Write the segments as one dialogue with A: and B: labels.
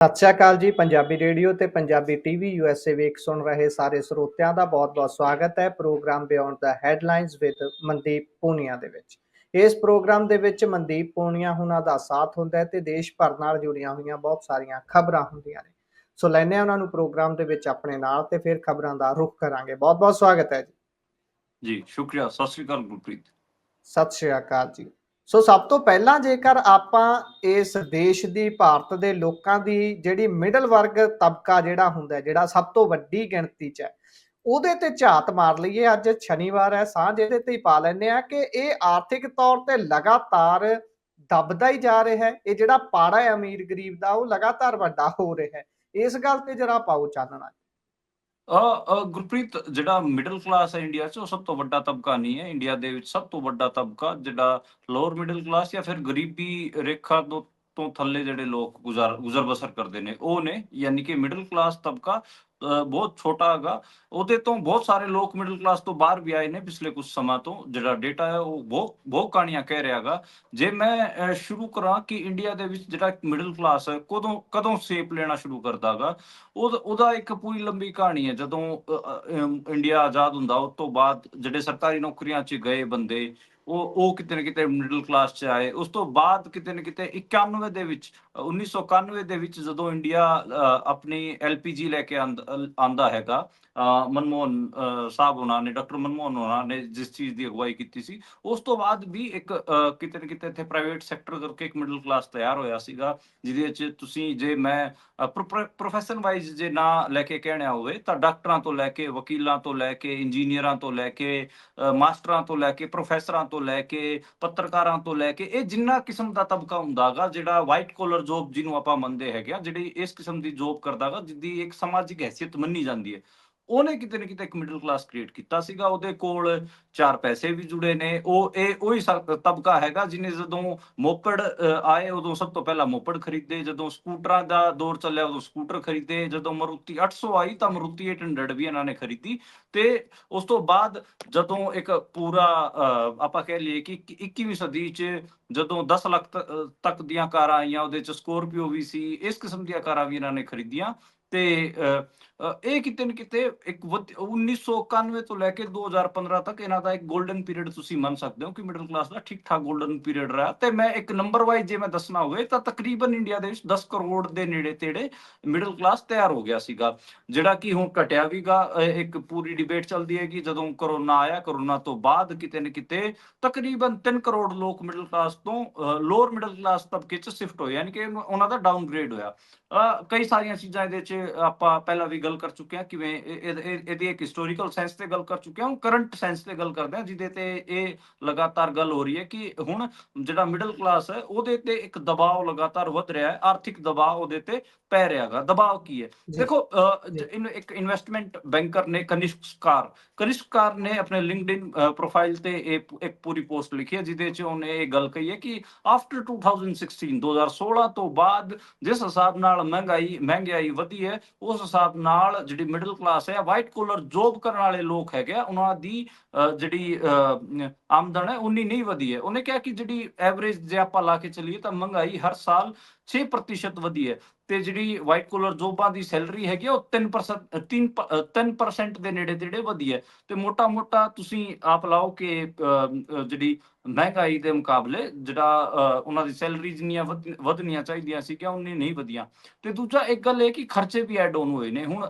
A: ਸਤਿ ਸ਼੍ਰੀ ਅਕਾਲ ਜੀ। ਪੰਜਾਬੀ ਰੇਡੀਓ ਤੇ ਪੰਜਾਬੀ ਟੀਵੀ ਯੂਐਸਏ ਵੇਖ ਸੁਣ ਰਹੇ ਸਾਰੇ ਸਰੋਤਿਆਂ ਦਾ ਬਹੁਤ-ਬਹੁਤ ਸਵਾਗਤ ਹੈ ਪ੍ਰੋਗਰਾਮ ਬਿਯੋਂਡ ਦਾ ਹੈਡਲਾਈਨਸ ਵਿਦ ਮਨਦੀਪ ਪੂਨੀਆ ਦੇ ਵਿੱਚ। ਇਸ ਪ੍ਰੋਗਰਾਮ ਦੇ ਵਿੱਚ ਮਨਦੀਪ ਪੂਨੀਆ ਹੁਣਾਂ ਦਾ ਸਾਥ ਹੁੰਦਾ ਹੈ ਤੇ ਦੇਸ਼ ਭਰ ਨਾਲ ਜੁੜੀਆਂ ਹੋਈਆਂ ਬਹੁਤ ਸਾਰੀਆਂ ਖਬਰਾਂ ਹੁੰਦੀਆਂ ਨੇ। ਸੋ ਲੈਣੇ ਆ ਉਹਨਾਂ ਨੂੰ ਪ੍ਰੋਗਰਾਮ ਦੇ ਵਿੱਚ ਆਪਣੇ ਨਾਲ ਤੇ ਫਿਰ ਖਬਰਾਂ ਦਾ ਰੁਖ ਕਰਾਂਗੇ। ਬਹੁਤ-ਬਹੁਤ ਸਵਾਗਤ ਹੈ ਜੀ।
B: ਜੀ ਸ਼ੁਕਰੀਆ। ਸਤਿ ਸ਼੍ਰੀ ਅਕਾਲ ਗੁਰਪ੍ਰੀਤ।
A: ਸਤਿ ਸ਼੍ਰੀ ਅਕਾਲ ਜੀ। ਸੋ ਸਭ ਤੋਂ ਪਹਿਲਾਂ ਜੇਕਰ ਆਪਾਂ ਇਸ ਦੇਸ਼ ਦੀ ਭਾਰਤ ਦੇ ਲੋਕਾਂ ਦੀ ਜਿਹੜੀ ਮਿਡਲ ਵਰਗ ਤਬਕਾ ਜਿਹੜਾ ਹੁੰਦਾ ਜਿਹੜਾ ਸਭ ਤੋਂ ਵੱਡੀ ਗਿਣਤੀ 'ਚ ਹੈ ਉਹਦੇ ਤੇ ਝਾਤ ਮਾਰ ਲਈਏ। ਅੱਜ ਸ਼ਨੀਵਾਰ ਹੈ, ਸਾਂਝ ਇਹਦੇ ਤੇ ਹੀ ਪਾ ਲੈਂਦੇ ਆ ਕਿ ਇਹ ਆਰਥਿਕ ਤੌਰ ਤੇ ਲਗਾਤਾਰ ਦਬਦਾ ਹੀ ਜਾ ਰਿਹਾ ਹੈ। ਇਹ ਜਿਹੜਾ ਪਾੜਾ ਹੈ ਅਮੀਰ ਗਰੀਬ ਦਾ ਉਹ ਲਗਾਤਾਰ ਵੱਡਾ ਹੋ ਰਿਹਾ ਹੈ। ਇਸ ਗੱਲ ਤੇ ਜਰਾ ਪਾਓ ਚਾਨਣਾ।
B: ਗੁਰਪ੍ਰੀਤ, ਜਿਹੜਾ ਮਿਡਲ ਕਲਾਸ ਹੈ ਇੰਡੀਆ 'ਚ ਉਹ ਸਭ ਤੋਂ ਵੱਡਾ ਤਬਕਾ ਨਹੀਂ ਹੈ। ਇੰਡੀਆ ਦੇ ਵਿੱਚ ਸਭ ਤੋਂ ਵੱਡਾ ਤਬਕਾ ਜਿਹੜਾ ਲੋਅਰ ਮਿਡਲ ਕਲਾਸ ਜਾਂ ਫਿਰ ਗਰੀਬੀ ਰੇਖਾ ਤੋਂ ਥੱਲੇ ਜਿਹੜੇ ਲੋਕ ਗੁਜ਼ਰ ਬਸਰ ਕਰਦੇ ਨੇ ਉਹ ਨੇ, ਯਾਨੀ ਕਿ ਮਿਡਲ ਕਲਾਸ ਤਬਕਾ ਬਹੁਤ ਛੋਟਾ ਹੈਗਾ। ਉਹਦੇ ਤੋਂ ਬਹੁਤ ਸਾਰੇ ਲੋਕ ਮਿਡਲ ਕਲਾਸ ਤੋਂ ਬਾਹਰ ਵੀ ਆਏ ਨੇ ਪਿਛਲੇ ਕੁਝ ਸਮਾਂ ਤੋਂ। ਜਿਹੜਾ ਡੇਟਾ ਹੈ ਉਹ ਬਹੁਤ ਕਹਾਣੀਆਂ ਕਹਿ ਰਿਹਾ ਹੈਗਾ। ਜੇ ਮੈਂ ਸ਼ੁਰੂ ਕਰਾਂ ਕਿ ਇੰਡੀਆ ਦੇ ਵਿੱਚ ਜਿਹੜਾ ਮਿਡਲ ਕਲਾਸ ਹੈ ਕਦੋਂ ਸ਼ੇਪ ਲੈਣਾ ਸ਼ੁਰੂ ਕਰਦਾ ਹੈਗਾ, ਉਹਦਾ ਇੱਕ ਪੂਰੀ ਲੰਬੀ ਕਹਾਣੀ ਹੈ। ਜਦੋਂ ਇੰਡੀਆ ਆਜ਼ਾਦ ਹੁੰਦਾ ਉਸ ਤੋਂ ਬਾਅਦ ਜਿਹੜੇ ਸਰਕਾਰੀ ਨੌਕਰੀਆਂ 'ਚ ਗਏ ਬੰਦੇ ਉਹ ਕਿਤੇ ਨਾ ਕਿਤੇ ਮਿਡਲ ਕਲਾਸ 'ਚ ਆਏ। ਉਸ ਤੋਂ ਬਾਅਦ ਕਿਤੇ ਨਾ ਕਿਤੇ 91 ਦੇ ਵਿੱਚ 1991 ਦੇ ਵਿੱਚ ਜਦੋਂ ਇੰਡੀਆ ਆਪਣੀ LPG ਲੈ ਕੇ ਆਂਦਾ ਹੈਗਾ, ਮਨਮੋਹਨ ਸਾਹਿਬ ਉਹਨਾਂ ਨੇ, ਡਾਕਟਰ ਮਨਮੋਹਨ ਉਹਨਾਂ ਨੇ ਜਿਸ ਚੀਜ਼ ਦੀ ਅਗਵਾਈ ਕੀਤੀ ਸੀ, ਉਸ ਤੋਂ ਬਾਅਦ ਵੀ ਇੱਕ ਕਿਤੇ ਨਾ ਕਿਤੇ ਇੱਥੇ ਪ੍ਰਾਈਵੇਟ ਸੈਕਟਰ ਕਰਕੇ ਇੱਕ ਮਿਡਲ ਕਲਾਸ ਤਿਆਰ ਹੋਇਆ ਸੀਗਾ, ਜਿਹਦੇ ਵਿੱਚ ਤੁਸੀਂ ਜੇ ਮੈਂ ਪ੍ਰੋਫੈਸ਼ਨ ਵਾਈਜ਼ ਜੇ ਨਾ ਲੈ ਕੇ ਕਹਿਣਾ ਹੋਵੇ ਤਾਂ ਡਾਕਟਰਾਂ ਤੋਂ ਲੈ ਕੇ, ਵਕੀਲਾਂ ਤੋਂ ਲੈ ਕੇ, ਇੰਜੀਨੀਅਰਾਂ ਤੋਂ ਲੈ ਕੇ, ਮਾਸਟਰਾਂ ਤੋਂ ਲੈ ਕੇ, ਪ੍ਰੋਫੈਸਰਾਂ ਤੋਂ ਲੈ ਕੇ, ਪੱਤਰਕਾਰਾਂ ਤੋਂ ਲੈ ਕੇ, ਇਹ ਜਿੰਨਾ ਕਿਸਮ ਦਾ ਤਬਕਾ ਹੁੰਦਾ ਹੈਗਾ ਜਿਹੜਾ ਵਾਈਟ ਕੋਲਰ ਜੋਬ ਜਿਹਨੂੰ ਆਪਾਂ ਮੰਨਦੇ ਹੈਗੇ ਆ, ਜਿਹੜੀ ਇਸ ਕਿਸਮ ਦੀ ਜੋਬ ਕਰਦਾ ਹੈਗਾ ਜਿੱਦੀ ਇੱਕ ਸਮਾਜਿਕ ਹੈਸੀਅਤ ਮੰਨੀ ਜਾਂਦੀ ਹੈ, ਉਹਨੇ ਕਿਤੇ ਨਾ ਕਿਤੇ ਇੱਕ ਮਿਡਲ ਕਲਾਸ ਕ੍ਰੀਏਟ ਕੀਤਾ ਸੀਗਾ। ਉਹਦੇ ਕੋਲ ਚਾਰ ਪੈਸੇ ਵੀ ਜੁੜੇ ਨੇ। ਉਹੀ ਤਬਕਾ ਹੈਗਾ ਜਿਹਨੇ ਜਦੋਂ ਮੋਪੜ ਆਏ ਉਦੋਂ ਸਭ ਤੋਂ ਪਹਿਲਾਂ ਮੋਪੜ ਖਰੀਦੇ, ਜਦੋਂ ਸਕੂਟਰਾਂ ਦਾ ਦੌਰ ਚੱਲਿਆ ਉਦੋਂ ਸਕੂਟਰ ਖਰੀਦੇ, ਜਦੋਂ ਮਾਰੂਤੀ 800 ਆਈ ਤਾਂ ਮਾਰੂਤੀ 800 ਵੀ ਇਹਨਾਂ ਨੇ ਖਰੀਦੀ। ਤੇ ਉਸ ਤੋਂ ਬਾਅਦ ਜਦੋਂ ਇੱਕ ਪੂਰਾ ਆਪਾਂ ਕਹਿ ਲਈਏ ਕਿ 21ਵੀਂ ਸਦੀ 'ਚ ਜਦੋਂ 10 ਲੱਖ ਤੱਕ ਦੀਆਂ ਕਾਰਾਂ ਆਈਆਂ, ਉਹਦੇ 'ਚ ਸਕੋਰਪੀਓ ਵੀ ਸੀ, ਇਸ ਕਿਸਮ ਦੀਆਂ ਕਾਰਾਂ ਵੀ ਇਹਨਾਂ ਨੇ ਖਰੀਦੀਆਂ। ਤੇ ਇਹ ਕਿਤੇ ਨਾ ਕਿਤੇ ਇੱਕ 1991 ਤੋਂ ਲੈ ਕੇ 2015 ਤੱਕ ਇਹਨਾਂ ਦਾ ਇੱਕ ਗੋਲਡਨ ਪੀਰੀਅਡ ਤੁਸੀਂ ਮੰਨ ਸਕਦੇ ਹੋ ਕਿ ਮਿਡਲ ਕਲਾਸ ਦਾ ਠੀਕ ਠਾਕ ਗੋਲਡਨ ਪੀਰੀਅਡ ਰਿਹਾ। ਤੇ ਮੈਂ ਇੱਕ ਨੰਬਰ ਵਾਈਜ਼ ਜੇ ਮੈਂ ਦੱਸਣਾ ਹੋਵੇ ਤਾਂ ਤਕਰੀਬਨ ਇੰਡੀਆ ਦੇ ਵਿੱਚ 10 ਕਰੋੜ ਦੇ ਨੇੜੇ ਤੇੜੇ ਮਿਡਲ ਕਲਾਸ ਤਿਆਰ ਹੋ ਗਿਆ ਸੀਗਾ, ਜਿਹੜਾ ਕਿ ਹੁਣ ਘਟਿਆ ਵੀਗਾ। ਇੱਕ ਪੂਰੀ ਡਿਬੇਟ ਚੱਲਦੀ ਹੈ ਕਿ ਜਦੋਂ ਕਰੋਨਾ ਆਇਆ, ਕਰੋਨਾ ਤੋਂ ਬਾਅਦ ਕਿਤੇ ਨਾ ਕਿਤੇ ਤਕਰੀਬਨ 3 ਕਰੋੜ ਲੋਕ ਮਿਡਲ ਕਲਾਸ ਤੋਂ ਲੋਅਰ ਮਿਡਲ ਕਲਾਸ ਤਬਕੇ 'ਚ ਸ਼ਿਫਟ ਹੋਏ, ਯਾਨੀ ਕਿ ਉਹਨਾਂ ਦਾ ਡਾਊਨਗ੍ਰੇਡ ਹੋਇਆ। ਕਈ ਸਾਰੀਆਂ ਚੀਜ਼ਾਂ ਇਹਦੇ 'ਚ ਆਪਾਂ ਪਹਿਲਾਂ ਵੀ ਗੱਲ ਕਰ ਚੁੱਕੇ ਹਾਂ, ਕਿਵੇਂ ਇਹਦੀ ਇੱਕ ਹਿਸਟੋਰੀਕਲ ਸੈਂਸ ਤੇ ਗੱਲ ਕਰ ਚੁੱਕੇ ਹਾਂ, ਹੁਣ ਕਰੰਟ ਸੈਂਸ ਤੇ ਗੱਲ ਕਰਦੇ ਹਾਂ, ਜਿਹਦੇ ਤੇ ਇਹ ਲਗਾਤਾਰ ਗੱਲ ਹੋ ਰਹੀ ਹੈ ਕਿ ਹੁਣ ਜਿਹੜਾ ਮਿਡਲ ਕਲਾਸ ਹੈ ਉਹਦੇ ਤੇ ਇੱਕ ਦਬਾਅ ਲਗਾਤਾਰ ਵੱਧ ਰਿਹਾ ਹੈ, ਆਰਥਿਕ ਦਬਾਅ ਉਹਦੇ ਤੇ ਪੈ ਰਿਹਾ ਹੈਗਾ। ਦਬਾਅ ਕੀ ਹੈ ਦੇਖੋ, ਇੱਕ ਇਨਵੈਸਟਮੈਂਟ ਬੈਂਕਰ ਨੇ ਕਨਿਸ਼ਕਾਰ ਨੇ ਆਪਣੇ ਲਿੰਕਡਇਨ ਪ੍ਰੋਫਾਈਲ ਤੇ ਇੱਕ ਪੂਰੀ ਪੋਸਟ ਲਿਖੀ ਹੈ, ਜਿਹਦੇ 'ਚ ਉਹਨੇ ਇਹ ਗੱਲ ਕਹੀ ਹੈ ਕਿ ਆਫਟਰ 2016 ਤੋਂ ਬਾਅਦ ਜਿਸ ਹਿਸਾਬ ਨਾਲ ਮਹਿੰਗਾਈ ਵਧੀ ਹੈ, ਉਸ ਹਿਸਾਬ ਨਾਲ ਜਿਹੜੀ ਮਿਡਲ ਕਲਾਸ ਹੈ, ਵਾਈਟ ਕੋਲਰ ਜੋਬ ਕਰਨ ਵਾਲੇ ਲੋਕ ਹੈਗੇ ਆ, ਉਹਨਾਂ ਦੀ ਜਿਹੜੀ ਆਮਦਨ ਹੈ ਉਨੀ ਨਹੀਂ ਵਧੀ ਹੈ। ਉਹਨੇ ਕਿਹਾ ਕਿ ਜਿਹੜੀ ਐਵਰੇਜ ਜੇ ਆਪਾਂ ਲਾ ਕੇ ਚੱਲੀਏ ਤਾਂ ਮਹਿੰਗਾਈ ਹਰ ਸਾਲ 6% ਵਧੀ ਹੈ, ਤੇ ਜਿਹੜੀ ਵਾਈਟ ਕੋਲਰ ਜੋਬਾਂ ਦੀ ਸੈਲਰੀ ਹੈਗੀ ਉਹ 3% ਦੇ ਨੇੜੇ ਤੇੜੇ ਵਧੀ ਹੈ। ਤੇ ਮੋਟਾ ਤੁਸੀਂ ਆਪ ਲਾਓ ਕਿ ਜਿਹੜੀ ਮਹਿੰਗਾਈ ਦੇ ਮੁਕਾਬਲੇ ਜਿਹੜਾ ਉਹਨਾਂ ਦੀ ਸੈਲਰੀ ਜਿੰਨੀਆਂ ਵਧਣੀਆਂ ਚਾਹੀਦੀਆਂ ਸੀਗੀਆਂ ਉਨੀ ਨਹੀਂ ਵਧੀਆਂ। ਤੇ ਦੂਜਾ ਇੱਕ ਗੱਲ ਇਹ ਕਿ ਖਰਚੇ ਵੀ ਐਡ ਆਨ ਹੋਏ ਨੇ। ਹੁਣ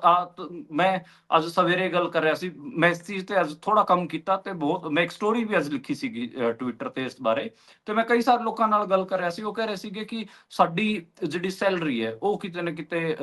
B: ਮੈਂ ਅੱਜ ਸਵੇਰੇ ਗੱਲ ਕਰ ਰਿਹਾ ਸੀ, ਮੈਂ ਇਸ ਚੀਜ਼ ਤੇ ਅੱਜ ਥੋੜਾ ਕੰਮ ਕੀਤਾ ਤੇ ਮੈਂ ਇੱਕ ਸਟੋਰੀ ਵੀ ਅੱਜ ਲਿਖੀ ਸੀਗੀ ਟਵਿੱਟਰ ਤੇ ਇਸ ਬਾਰੇ। ਤੇ ਮੈਂ ਕਈ ਸਾਰੇ ਲੋਕਾਂ ਨਾਲ ਗੱਲ ਕਰ ਰਿਹਾ ਸੀ, ਉਹ ਕਹਿ ਰਹੇ ਸੀਗੇ ਕਿ ਸਾਡੀ ਜਿਹੜੀ ਸੈਲਰੀ ਹੈ ਉਹ ਕਿਤੇ ਨਾ ਕਿਤੇ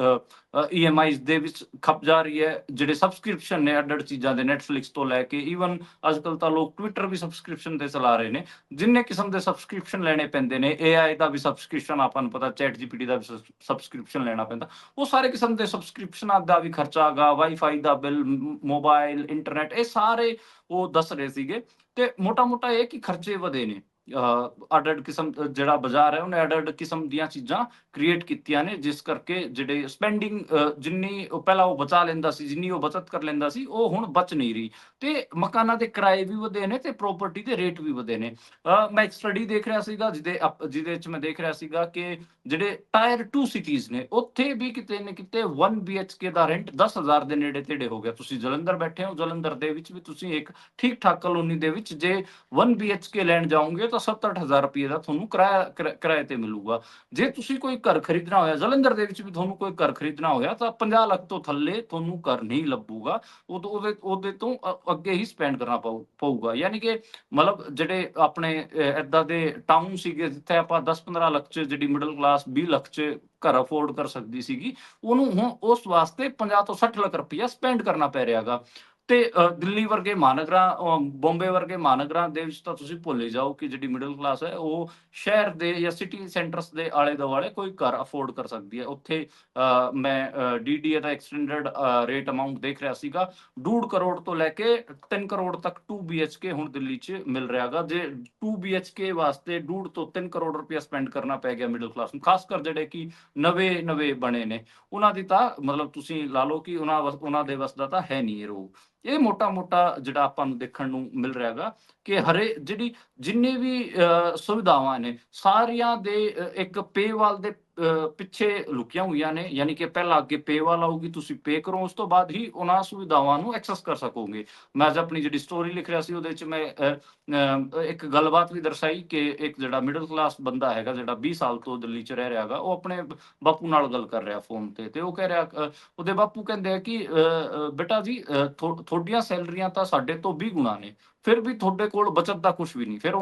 B: EMIs ਦੇ ਵਿੱਚ ਖਪ ਜਾ ਰਹੀ ਹੈ। ਜਿਹੜੇ ਸਬਸਕ੍ਰਿਪਸ਼ਨ ਨੇ ਅੱਡ ਚੀਜ਼ਾਂ ਦੇ, ਨੈਟਫਲਿਕਸ ਤੋਂ ਲੈ ਕੇ ਈਵਨ ਅੱਜ ਕੱਲ ਤਾਂ ਲੋਕ ਟਵਿੱਟਰ ਵੀ ਸਬਸਕ੍ਰਿਪਸ਼ਨ ਤੇ ਚਲਾ ਰਹੇ ਨੇ। ਜਿੰਨੇ ਕਿਸਮ ਦੇ ਸਬਸਕ੍ਰਿਪਸ਼ਨ ਲੈਣੇ ਪੈਂਦੇ ਨੇ, AI ਦਾ ਵੀ ਸਬਸਕ੍ਰਿਪਸ਼ਨ, ਆਪਾਂ ਨੂੰ ਪਤਾ ਚੈਟ GPT ਦਾ ਵੀ ਸਬਸਕ੍ਰਿਪਸ਼ਨ ਲੈਣਾ ਪੈਂਦਾ, ਉਹ ਸਾਰੇ ਕਿਸਮ ਦੇ ਸਬਸਕ੍ਰਿਪਸ਼ਨਾਂ ਦਾ ਵੀ ਖਰਚਾ ਹੈਗਾ, ਵਾਈਫਾਈ ਦਾ ਬਿੱਲ, ਮੋਬਾਈਲ, ਇੰਟਰਨੈਟ, ਇਹ ਸਾਰੇ ਉਹ ਦੱਸ ਰਹੇ ਸੀਗੇ। ਤੇ ਮੋਟਾ ਇਹ ਕਿ ਖਰਚੇ ਵਧੇ ਨੇ। ਅੱਡ-ਅੱਡ ਕਿਸਮ ਜਿਹੜਾ ਬਾਜ਼ਾਰ ਹੈ ਉਹਨੇ ਅੱਡ-ਅੱਡ ਕਿਸਮ ਦੀਆਂ ਚੀਜ਼ਾਂ ਕ੍ਰੀਏਟ ਕੀਤੀਆਂ ਨੇ, ਜਿਸ ਕਰਕੇ ਜਿਹੜੇ ਸਪੈਂਡਿੰਗ ਜਿੰਨੀ ਪਹਿਲਾਂ ਉਹ ਬਚਾ ਲੈਂਦਾ ਸੀ, ਜਿੰਨੀ ਉਹ ਬਚਤ ਕਰ ਲੈਂਦਾ ਸੀ, ਉਹ ਹੁਣ ਬਚ ਨਹੀਂ ਰਹੀ, ਤੇ ਮਕਾਨਾਂ ਦੇ ਕਿਰਾਏ ਵੀ ਵਧੇ ਨੇ ਤੇ ਪ੍ਰਾਪਰਟੀ ਦੇ ਰੇਟ ਵੀ ਵਧੇ ਨੇ। ਮੈਂ ਇੱਕ ਸਟੱਡੀ ਦੇਖ ਰਿਹਾ ਸੀਗਾ ਜਿਹਦੇ ਵਿੱਚ ਮੈਂ ਦੇਖ ਰਿਹਾ ਸੀਗਾ ਕਿ ਜਿਹੜੇ ਟਾਇਰ 2 ਸਿਟੀਜ਼ ਨੇ ਉੱਥੇ ਵੀ ਕਿਤੇ ਨਾ ਕਿਤੇ 1 BHK ਦਾ ਰੈਂਟ 10,000 ਦੇ ਨੇੜੇ ਤੇੜੇ ਹੋ ਗਿਆ। ਤੁਸੀਂ ਜਲੰਧਰ ਬੈਠੇ ਹੋ, ਜਲੰਧਰ ਦੇ ਵਿੱਚ ਵੀ ਤੁਸੀਂ ਇੱਕ ਠੀਕ ਠਾਕ ਕਲੋਨੀ ਦੇ ਵਿੱਚ ਜੇ 1 BHK ਲੈਣ ਜਾਓਗੇ ਤਾਂ 7-8 ਹਜ਼ਾਰ ਰੁਪਏ ਦਾ ਤੁਹਾਨੂੰ ਕਿਰਾਏ ਤੇ ਮਿਲੂਗਾ। ਜੇ ਤੁਸੀਂ ਕੋਈ ਘਰ ਖਰੀਦਣਾ ਹੋਇਆ ਜਲੰਧਰ ਦੇ ਵਿੱਚ ਵੀ, ਤੁਹਾਨੂੰ ਕੋਈ ਘਰ ਖਰੀਦਣਾ ਹੋਇਆ ਤਾਂ 50 ਲੱਖ ਤੋਂ ਥੱਲੇ ਤੁਹਾਨੂੰ ਘਰ ਨਹੀਂ ਲੱਭੂਗਾ। ਉਹਦੇ ਤੋਂ ਅੱਗੇ ਹੀ ਸਪੈਂਡ ਕਰਨਾ ਪਊਗਾ। ਯਾਨੀ ਕਿ ਮਤਲਬ ਜਿਹੜੇ ਆਪਣੇ ਏਦਾਂ ਦੇ ਟਾਊਨ ਸੀਗੇ ਜਿੱਥੇ ਆਪਾਂ 10-15 ਲੱਖ ਚ ਜਿਹੜੀ ਮਿਡਲ ਕਲਾਸ 20 ਲੱਖ ਚ ਘਰ ਅਫੋਰਡ ਕਰ ਸਕਦੀ ਸੀਗੀ, ਉਹਨੂੰ ਹੁਣ ਉਸ ਵਾਸਤੇ 50 ਤੋਂ 60 ਲੱਖ ਰੁਪਇਆ ਸਪੈਂਡ ਕਰਨਾ ਪੈ ਰਿਹਾਗਾ। ਤੇ ਦਿੱਲੀ ਵਰਗੇ ਮਹਾਨਗਰਾਂ, ਬੰਬੇ ਵਰਗੇ ਮਹਾਨਗਰਾਂ ਦੇ ਵਿੱਚ ਤਾਂ ਤੁਸੀਂ ਭੁੱਲ ਹੀ ਜਾਓ ਕਿ ਜਿਹੜੀ ਮਿਡਲ ਕਲਾਸ ਹੈ ਉਹ ਸ਼ਹਿਰ ਦੇ ਜਾਂ ਸਿਟੀ ਸੈਂਟਰਸ ਦੇ ਆਲੇ ਦੁਆਲੇ ਕੋਈ ਘਰ ਅਫੋਰਡ ਕਰ ਸਕਦੀ ਹੈ। ਉੱਥੇ ਮੈਂ DDA ਦਾ ਐਕਸਟੈਂਡਡ ਰੇਟ ਅਮਾਉਂਟ ਦੇਖ ਰਿਹਾ ਸੀਗਾ, 1.5 ਕਰੋੜ ਤੋਂ ਲੈ ਕੇ 3 ਕਰੋੜ ਤੱਕ 2 BHK ਹੁਣ ਦਿੱਲੀ 'ਚ ਮਿਲ ਰਿਹਾਗਾ। ਜੇ 2 BHK ਵਾਸਤੇ 1.5 ਤੋਂ 3 ਕਰੋੜ ਰੁਪਇਆ ਸਪੈਂਡ ਕਰਨਾ ਪੈ ਗਿਆ ਮਿਡਲ ਕਲਾਸ ਨੂੰ, ਖਾਸ ਕਰ ਜਿਹੜੇ ਕਿ ਨਵੇਂ ਬਣੇ ਨੇ, ਉਹਨਾਂ ਦੀ ਤਾਂ ਮਤਲਬ ਤੁਸੀਂ ਲਾ ਲਓ ਕਿ ਉਹਨਾਂ ਦੇ ਵੱਸ ਦਾ ਤਾਂ ਹੈ ਨਹੀਂ ਇਹ ਰੋਗ। ਇਹ ਮੋਟਾ ਜਿਹੜਾ ਆਪਾਂ ਨੂੰ ਦੇਖਣ ਨੂੰ ਮਿਲ ਰਿਹਾਗਾ ਕਿ ਜਿਹੜੀ ਜਿੰਨੇ ਵੀ ਸੁਵਿਧਾਵਾਂ ਨੇ ਸਾਰੀਆਂ ਦੇ ਇੱਕ ਪੇਵਾਲ ਦੇ ਪਿੱਛੇ ਲੁਕੀਆਂ ਹੋਈਆਂ ਨੇ। ਯਾਨੀ ਕਿ ਪਹਿਲਾਂ ਅੱਗੇ ਪੇਵਾਲ ਆਊਗੀ, ਤੁਸੀਂ ਪੇ ਕਰੋ, ਉਸ ਤੋਂ ਬਾਅਦ ਹੀ ਉਹਨਾਂ ਸੁਵਿਧਾਵਾਂ ਨੂੰ ਐਕਸੈਸ ਕਰ ਸਕੋਗੇ। ਮੈਂ ਅੱਜ ਆਪਣੀ ਜਿਹੜੀ ਸਟੋਰੀ ਲਿਖ ਰਿਹਾ ਸੀ ਉਹਦੇ ਵਿੱਚ ਮੈਂ ਇੱਕ ਗੱਲਬਾਤ ਵੀ ਦਰਸਾਈ ਕਿ ਇੱਕ ਜਿਹੜਾ ਮਿਡਲ ਕਲਾਸ ਬੰਦਾ ਹੈਗਾ ਜਿਹੜਾ 20 ਸਾਲ ਤੋਂ ਦਿੱਲੀ 'ਚ ਰਹਿ ਰਿਹਾ ਹੈਗਾ, ਉਹ ਆਪਣੇ ਬਾਪੂ ਨਾਲ ਗੱਲ ਕਰ ਰਿਹਾ ਫੋਨ ਤੇ ਉਹ ਕਹਿ ਰਿਹਾ, ਉਹਦੇ ਬਾਪੂ ਕਹਿੰਦੇ ਆ ਕਿ ਬੇਟਾ ਜੀ ਤੁਹਾਡੀਆਂ ਸੈਲਰੀਆਂ ਤਾਂ ਸਾਡੇ ਤੋਂ 20 ਗੁਣਾ ਨੇ, ਫਿਰ ਵੀ ਤੁਹਾਡੇ ਕੋਲ ਬਚਤ ਦਾ ਕੁਝ ਵੀ ਨਹੀਂ। ਫਿਰ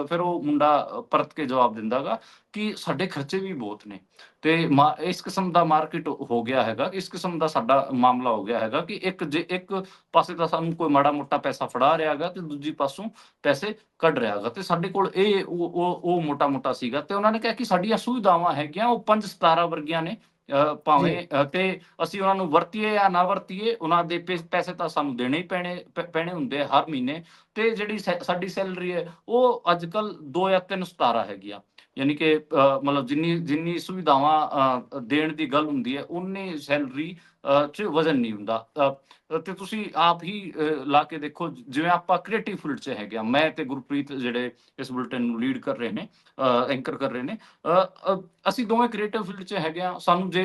B: ਫਿਰ ਉਹ ਮੁੰਡਾ ਪਰਤ ਕੇ ਜਵਾਬ ਦਿੰਦਾਗਾ ਕਿ ਸਾਡੇ ਖਰਚੇ ਵੀ ਬਹੁਤ ਨੇ, ਤੇ ਇਸ ਕਿਸਮ ਦਾ ਮਾਰਕੀਟ ਹੋ ਗਿਆ ਹੈਗਾ, ਇਸ ਕਿਸਮ ਦਾ ਸਾਡਾ ਮਾਮਲਾ ਹੋ ਗਿਆ ਹੈਗਾ ਕਿ ਇੱਕ ਪਾਸੇ ਤਾਂ ਸਾਨੂੰ ਕੋਈ ਮਾੜਾ ਮੋਟਾ ਪੈਸਾ ਫੜਾ ਰਿਹਾ ਹੈਗਾ ਤੇ ਦੂਜੀ ਪਾਸੋਂ ਪੈਸੇ ਕੱਢ ਰਿਹਾ ਹੈਗਾ, ਤੇ ਸਾਡੇ ਕੋਲ ਉਹ ਮੋਟਾ ਸੀਗਾ। ਤੇ ਉਹਨਾਂ ਨੇ ਕਿਹਾ ਕਿ ਸਾਡੀਆਂ ਸੁਵਿਧਾਵਾਂ ਹੈਗੀਆਂ ਉਹ 5 ਸਿਤਾਰਾ ਵਰਗੀਆਂ ਨੇ,
A: ਜੀ
B: ਭਾਵੇਂ ਤੇ ਅਸੀਂ ਉਹਨਾਂ ਨੂੰ ਵਰਤੀਏ ਜਾਂ ਨਾ ਵਰਤੀਏ, ਉਹਨਾਂ ਦੇ ਪੈਸੇ ਤਾਂ ਸਾਨੂੰ ਦੇਣੇ ਹੀ ਪੈਣੇ ਹੁੰਦੇ ਆ ਹਰ ਮਹੀਨੇ। ਤੇ ਜਿਹੜੀ ਸਾਡੀ ਸੈਲਰੀ ਹੈ ਉਹ ਅੱਜ ਕੱਲ 2 ਜਾਂ 3 ਸਿਤਾਰਾ ਹੈਗੀ ਆ। ਯਾਨੀ ਕਿ ਮਤਲਬ ਜਿੰਨੀ ਸੁਵਿਧਾਵਾਂ ਦੇਣ ਦੀ ਗੱਲ ਹੁੰਦੀ ਹੈ, ਉਨੀ ਸੈਲਰੀ 'ਚ ਵਜ਼ਨ ਨਹੀਂ ਹੁੰਦਾ। ਤੇ ਤੁਸੀਂ ਆਪ ਹੀ ਲਾ ਕੇ ਦੇਖੋ, ਜਿਵੇਂ ਆਪਾਂ ਕ੍ਰੀਏਟਿਵ ਫੀਲਡ 'ਚ ਹੈਗੇ ਆ, ਮੈਂ ਤੇ ਗੁਰਪ੍ਰੀਤ ਜਿਹੜੇ ਇਸ ਬੁਲੇਟਿਨ ਨੂੰ ਲੀਡ ਕਰ ਰਹੇ ਨੇ, ਐਂਕਰ ਕਰ ਰਹੇ ਨੇ, ਅਸੀਂ ਦੋਵੇਂ ਕ੍ਰੀਏਟਿਵ ਫੀਲਡ 'ਚ ਹੈਗੇ ਆ। ਸਾਨੂੰ ਜੇ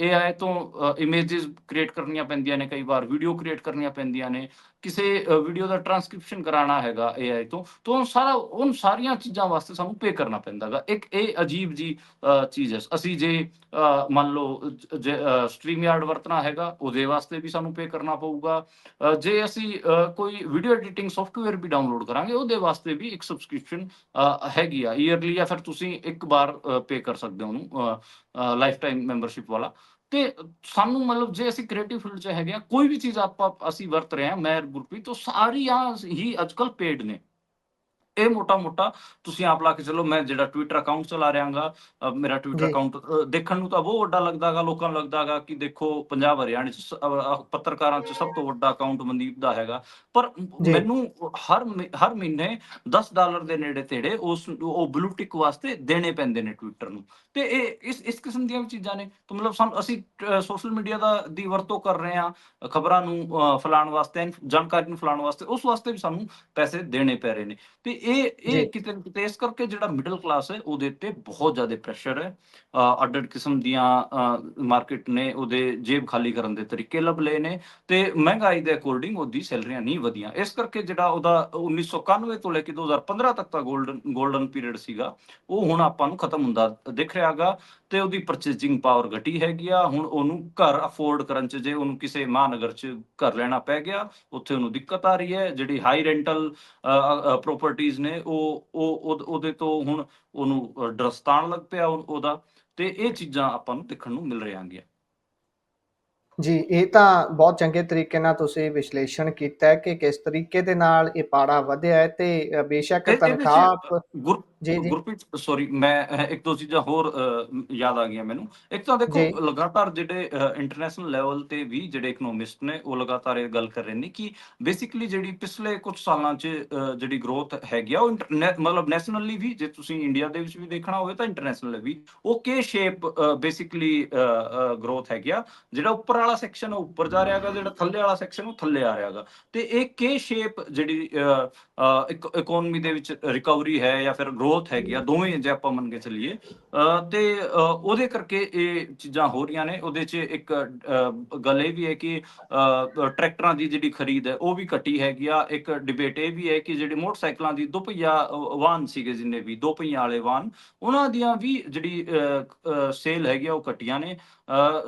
B: AI ਤੋਂ ਇਮੇजेस ਕ੍ਰੀਏਟ ਕਰਨੀਆਂ ਪੈਂਦੀਆਂ ਨੇ, ਕਈ ਵਾਰ ਵੀਡੀਓ ਕ੍ਰੀਏਟ ਕਰਨੀਆਂ ਪੈਂਦੀਆਂ ਨੇ, ਕਿਸੇ ਵੀਡੀਓ ਦਾ ਟ੍ਰਾਂਸਕ੍ਰਿਪਸ਼ਨ ਕਰਾਉਣਾ ਹੈਗਾ AI ਤੋਂ, ਤਾਂ ਉਹ ਸਾਰੀਆਂ ਚੀਜ਼ਾਂ ਵਾਸਤੇ ਸਾਨੂੰ ਪੇ ਕਰਨਾ ਪੈਂਦਾਗਾ। ਇਹ ਅਜੀਬ ਜੀ ਚੀਜ਼ ਹੈ। ਅਸੀਂ ਜੇ ਮੰਨ ਲਓ ਸਟ੍ਰੀਮ ਯਾਰਡ ਵਰਤਣਾ ਹੈਗਾ, ਉਹਦੇ ਵਾਸਤੇ ਵੀ ਸਾਨੂੰ ਪੇ ਕਰਨਾ ਪਊਗਾ। ਜੇ ਅਸੀਂ ਕੋਈ ਵੀਡੀਓ ਐਡੀਟਿੰਗ ਸੌਫਟਵੇਅਰ ਵੀ ਡਾਊਨਲੋਡ ਕਰਾਂਗੇ, ਉਹਦੇ ਵਾਸਤੇ ਵੀ ਇੱਕ ਸਬਸਕ੍ਰਿਪਸ਼ਨ ਹੈਗੀ ਆ ਈਅਰਲੀ, ਜਾਂ ਫਿਰ ਤੁਸੀਂ ਇੱਕ ਵਾਰ ਪੇ ਕਰ ਸਕਦੇ ਹੋ ਉਹਨੂੰ ਲਾਈਫ ਟਾਈਮ ਮੈਂਬਰਸ਼ਿਪ ਵਾਲਾ। ਤੇ ਸਾਨੂੰ ਮਤਲਬ ਜੇ ਅਸੀਂ ਕ੍ਰੀਏਟਿਵ ਫੀਲਡ 'ਚ ਹੈਗੇ ਆ, ਕੋਈ ਵੀ ਚੀਜ਼ ਅਸੀਂ ਵਰਤ ਰਹੇ ਹਾਂ, ਮੈਂ ਗੁਰਪ੍ਰੀਤ, ਤੋਂ ਸਾਰੀਆਂ ਹੀ ਅੱਜ ਕੱਲ ਪੇਡ ਨੇ। ਇਹ ਮੋਟਾ ਤੁਸੀਂ ਆਪ ਲਾ ਕੇ ਚਲੋ। ਮੈਂ ਜਿਹੜਾ ਟਵਿੱਟਰ ਅਕਾਊਂਟ ਚਲਾ ਰਿਹਾਗਾ, ਮੇਰਾ ਟਵਿੱਟਰ
A: ਜੀ
B: ਅਕਾਊਂਟ ਦੇਖਣ ਨੂੰ ਤਾਂ ਬਹੁਤ ਵੱਡਾ ਲੱਗਦਾਗਾ, ਲੋਕਾਂ ਨੂੰ ਲੱਗਦਾਗਾ ਕਿ ਦੇਖੋ ਪੰਜਾਬ ਹਰਿਆਣੇ 'ਚ ਪੱਤਰਕਾਰਾਂ 'ਚ ਸਭ ਤੋਂ ਵੱਡਾ ਅਕਾਊਂਟ ਮਨਦੀਪ ਦਾ ਹੈਗਾ। ਪਰ
A: ਜੀ
B: ਮੈਨੂੰ ਹਰ ਮਹੀਨੇ $10 ਦੇ ਨੇੜੇ ਤੇੜੇ ਉਹ ਬਲੂ ਟਿਕ ਵਾਸਤੇ ਦੇਣੇ ਪੈਂਦੇ ਨੇ ਟਵਿੱਟਰ ਨੂੰ। ਤੇ ਇਹ ਇਸ ਕਿਸਮ ਦੀਆਂ ਵੀ ਚੀਜ਼ਾਂ ਨੇ। ਤਾਂ ਮਤਲਬ ਅਸੀਂ ਸੋਸ਼ਲ ਮੀਡੀਆ ਦੀ ਵਰਤੋਂ ਕਰ ਰਹੇ ਹਾਂ ਖਬਰਾਂ ਨੂੰ ਫੈਲਾਉਣ ਵਾਸਤੇ, ਜਾਣਕਾਰੀ ਨੂੰ ਫੈਲਾਉਣ ਵਾਸਤੇ, ਉਸ ਵਾਸਤੇ ਵੀ ਸਾਨੂੰ ਪੈਸੇ ਦੇਣੇ ਪੈ ਰਹੇ ਨੇ। ਤੇ
A: ਜੀ
B: ਇਹ ਕਿਤੇ ਨਾ ਕਿਤੇ ਇਸ ਕਰਕੇ ਜਿਹੜਾ ਮਿਡਲ ਕਲਾਸ ਹੈ ਉਹਦੇ ਉੱਤੇ ਬਹੁਤ ਜ਼ਿਆਦਾ ਪ੍ਰੈਸ਼ਰ ਹੈ। ਅੱਡ-ਅੱਡ ਕਿਸਮ ਦੀਆਂ ਮਾਰਕੀਟ ਨੇ ਉਹਦੇ ਜੇਬ ਖਾਲੀ ਕਰਨ ਦੇ ਤਰੀਕੇ ਲੱਭ ਲਏ ਨੇ, ਤੇ ਮਹਿੰਗਾਈ ਦੇ ਅਕੋਰਡਿੰਗ ਉਹਦੀ ਸੈਲਰੀਆਂ ਨਹੀਂ ਵਧੀਆਂ। ਇਸ ਕਰਕੇ ਜਿਹੜਾ ਉਹਦਾ 1991 ਤੋਂ ਲੈ ਕੇ 2015 ਤੱਕ ਦਾ ਗੋਲਡਨ ਪੀਰੀਅਡ ਸੀਗਾ, ਉਹ ਹੁਣ ਆਪਾਂ ਨੂੰ ਖਤਮ ਹੁੰਦਾ ਦਿਖ ਰਿਹਾ ਹੈਗਾ। ਤੇ ਉਹਦੀ ਪਰਚੇਸਿੰਗ ਪਾਵਰ ਘਟੀ ਹੈਗੀ ਆ। ਹੁਣ ਉਹਨੂੰ ਘਰ ਅਫੋਰਡ ਕਰਨ 'ਚ, ਜੇ ਉਹਨੂੰ ਕਿਸੇ ਮਹਾਨਗਰ 'ਚ ਘਰ ਲੈਣਾ ਪੈ ਗਿਆ, ਉੱਥੇ ਉਹਨੂੰ ਦਿੱਕਤ ਆ ਰਹੀ ਹੈ। ਜਿਹੜੀ ਹਾਈ ਰੈਂਟਲ ਪ੍ਰੋਪਰਟੀਜ਼ ਨੇ ਉਹਦੇ ਤੋਂ ਹੁਣ ਉਹਨੂੰ ਦਰਸਤਾਨ ਲੱਗ ਪਿਆ ਉਹਦਾ। ਤੇ ਇਹ ਚੀਜ਼ਾਂ ਆਪਾਂ ਨੂੰ ਦੇਖਣ ਨੂੰ ਮਿਲ ਰਹੀਆਂ ਹੈਗੀਆਂ।
A: ਜੀ, ਇਹ ਤਾਂ ਬਹੁਤ ਚੰਗੇ ਤਰੀਕੇ ਨਾਲ ਤੁਸੀਂ ਵਿਸ਼ਲੇਸ਼ਣ ਕੀਤਾ ਹੈ ਕਿ ਕਿਸ ਤਰੀਕੇ ਦੇ ਨਾਲ ਇਹ ਪਾੜਾ ਵਧਿਆ ਹੈ, ਤੇ ਬੇਸ਼ੱਕ
B: ਇਹਦੇ 'ਚ
A: ਤਨਖਾਹ ਜੀ ਜੀ
B: ਗੁਰਪ੍ਰੀਤ ਸੌਰੀ, ਮੈਂ ਇੱਕ ਦੋ ਚੀਜ਼ਾਂ ਹੋਰ ਯਾਦ ਆ ਗਈਆਂ ਮੈਨੂੰ। ਇੱਕ ਤਾਂ ਦੇਖੋ,
A: ਜੀ
B: ਲਗਾਤਾਰ ਜਿਹੜੇ ਇੰਟਰਨੈਸ਼ਨਲ ਲੈਵਲ ਤੇ ਵੀ ਜਿਹੜੇ ਇਕਨੋਮਿਸਟ ਨੇ ਉਹ ਲਗਾਤਾਰ ਇਹ ਗੱਲ ਕਰ ਰਹੇ ਨੇ ਕਿ ਬੇਸਿਕਲੀ ਜਿਹੜੀ ਪਿਛਲੇ ਕੁਝ ਸਾਲਾਂ 'ਚ ਜਿਹੜੀ ਗਰੋਥ ਹੈਗੀ ਆ ਉਹ ਮਤਲਬ ਨੈਸ਼ਨਲੀ ਵੀ, ਜੇ ਤੁਸੀਂ ਇੰਡੀਆ ਦੇ ਵਿੱਚ ਵੀ ਦੇਖਣਾ ਹੋਵੇ ਤਾਂ ਇੰਟਰਨੈਸ਼ਨਲ ਵੀ, ਉਹ ਕੇ ਸ਼ੇਪ ਬੇਸਿਕਲੀ ਗਰੋਥ ਹੈਗੀ ਆ। ਜਿਹੜਾ ਉੱਪਰ ਵਾਲਾ ਸੈਕਸ਼ਨ ਉਹ ਉੱਪਰ ਜਾ ਰਿਹਾ ਹੈਗਾ, ਜਿਹੜਾ ਥੱਲੇ ਵਾਲਾ ਸੈਕਸ਼ਨ ਉਹ ਥੱਲੇ ਆ ਰਿਹਾ ਹੈਗਾ। ਤੇ ਇਹ ਕੇ ਸ਼ੇਪ ਜਿਹੜੀ ਇਕਨੋਮੀ ਦੇ ਵਿੱਚ ਰਿਕਵਰੀ ਹੈ ਜਾਂ ਫਿਰ ਗਰੋਥ ਹੈਗੀ ਆ, ਦੋਵੇਂ ਜੇ ਆਪਾਂ ਮੰਨ ਕੇ ਚੱਲੀਏ, ਤੇ ਉਹਦੇ ਕਰਕੇ ਇਹ ਚੀਜ਼ਾਂ ਹੋ ਰਹੀਆਂ ਨੇ। ਉਹਦੇ 'ਚ ਇੱਕ ਗੱਲ ਇਹ ਵੀ ਹੈ ਕਿ ਟਰੈਕਟਰਾਂ ਦੀ ਜਿਹੜੀ ਖਰੀਦ ਹੈ ਉਹ ਵੀ ਘਟੀ ਹੈਗੀ ਆ। ਇੱਕ ਡਿਬੇਟ ਇਹ ਵੀ ਹੈ ਕਿ ਜਿਹੜੇ ਮੋਟਰਸਾਈਕਲਾਂ ਦੀ ਦੁਪਹੀਆ ਵਾਹਨ ਸੀਗੇ, ਜਿੰਨੇ ਵੀ ਦੋ ਪਹੀਆਂ ਵਾਲੇ ਵਾਹਨ, ਉਹਨਾਂ ਦੀਆਂ ਵੀ ਜਿਹੜੀ ਸੇਲ ਹੈਗੀ ਆ ਉਹ ਘਟੀਆਂ ਨੇ।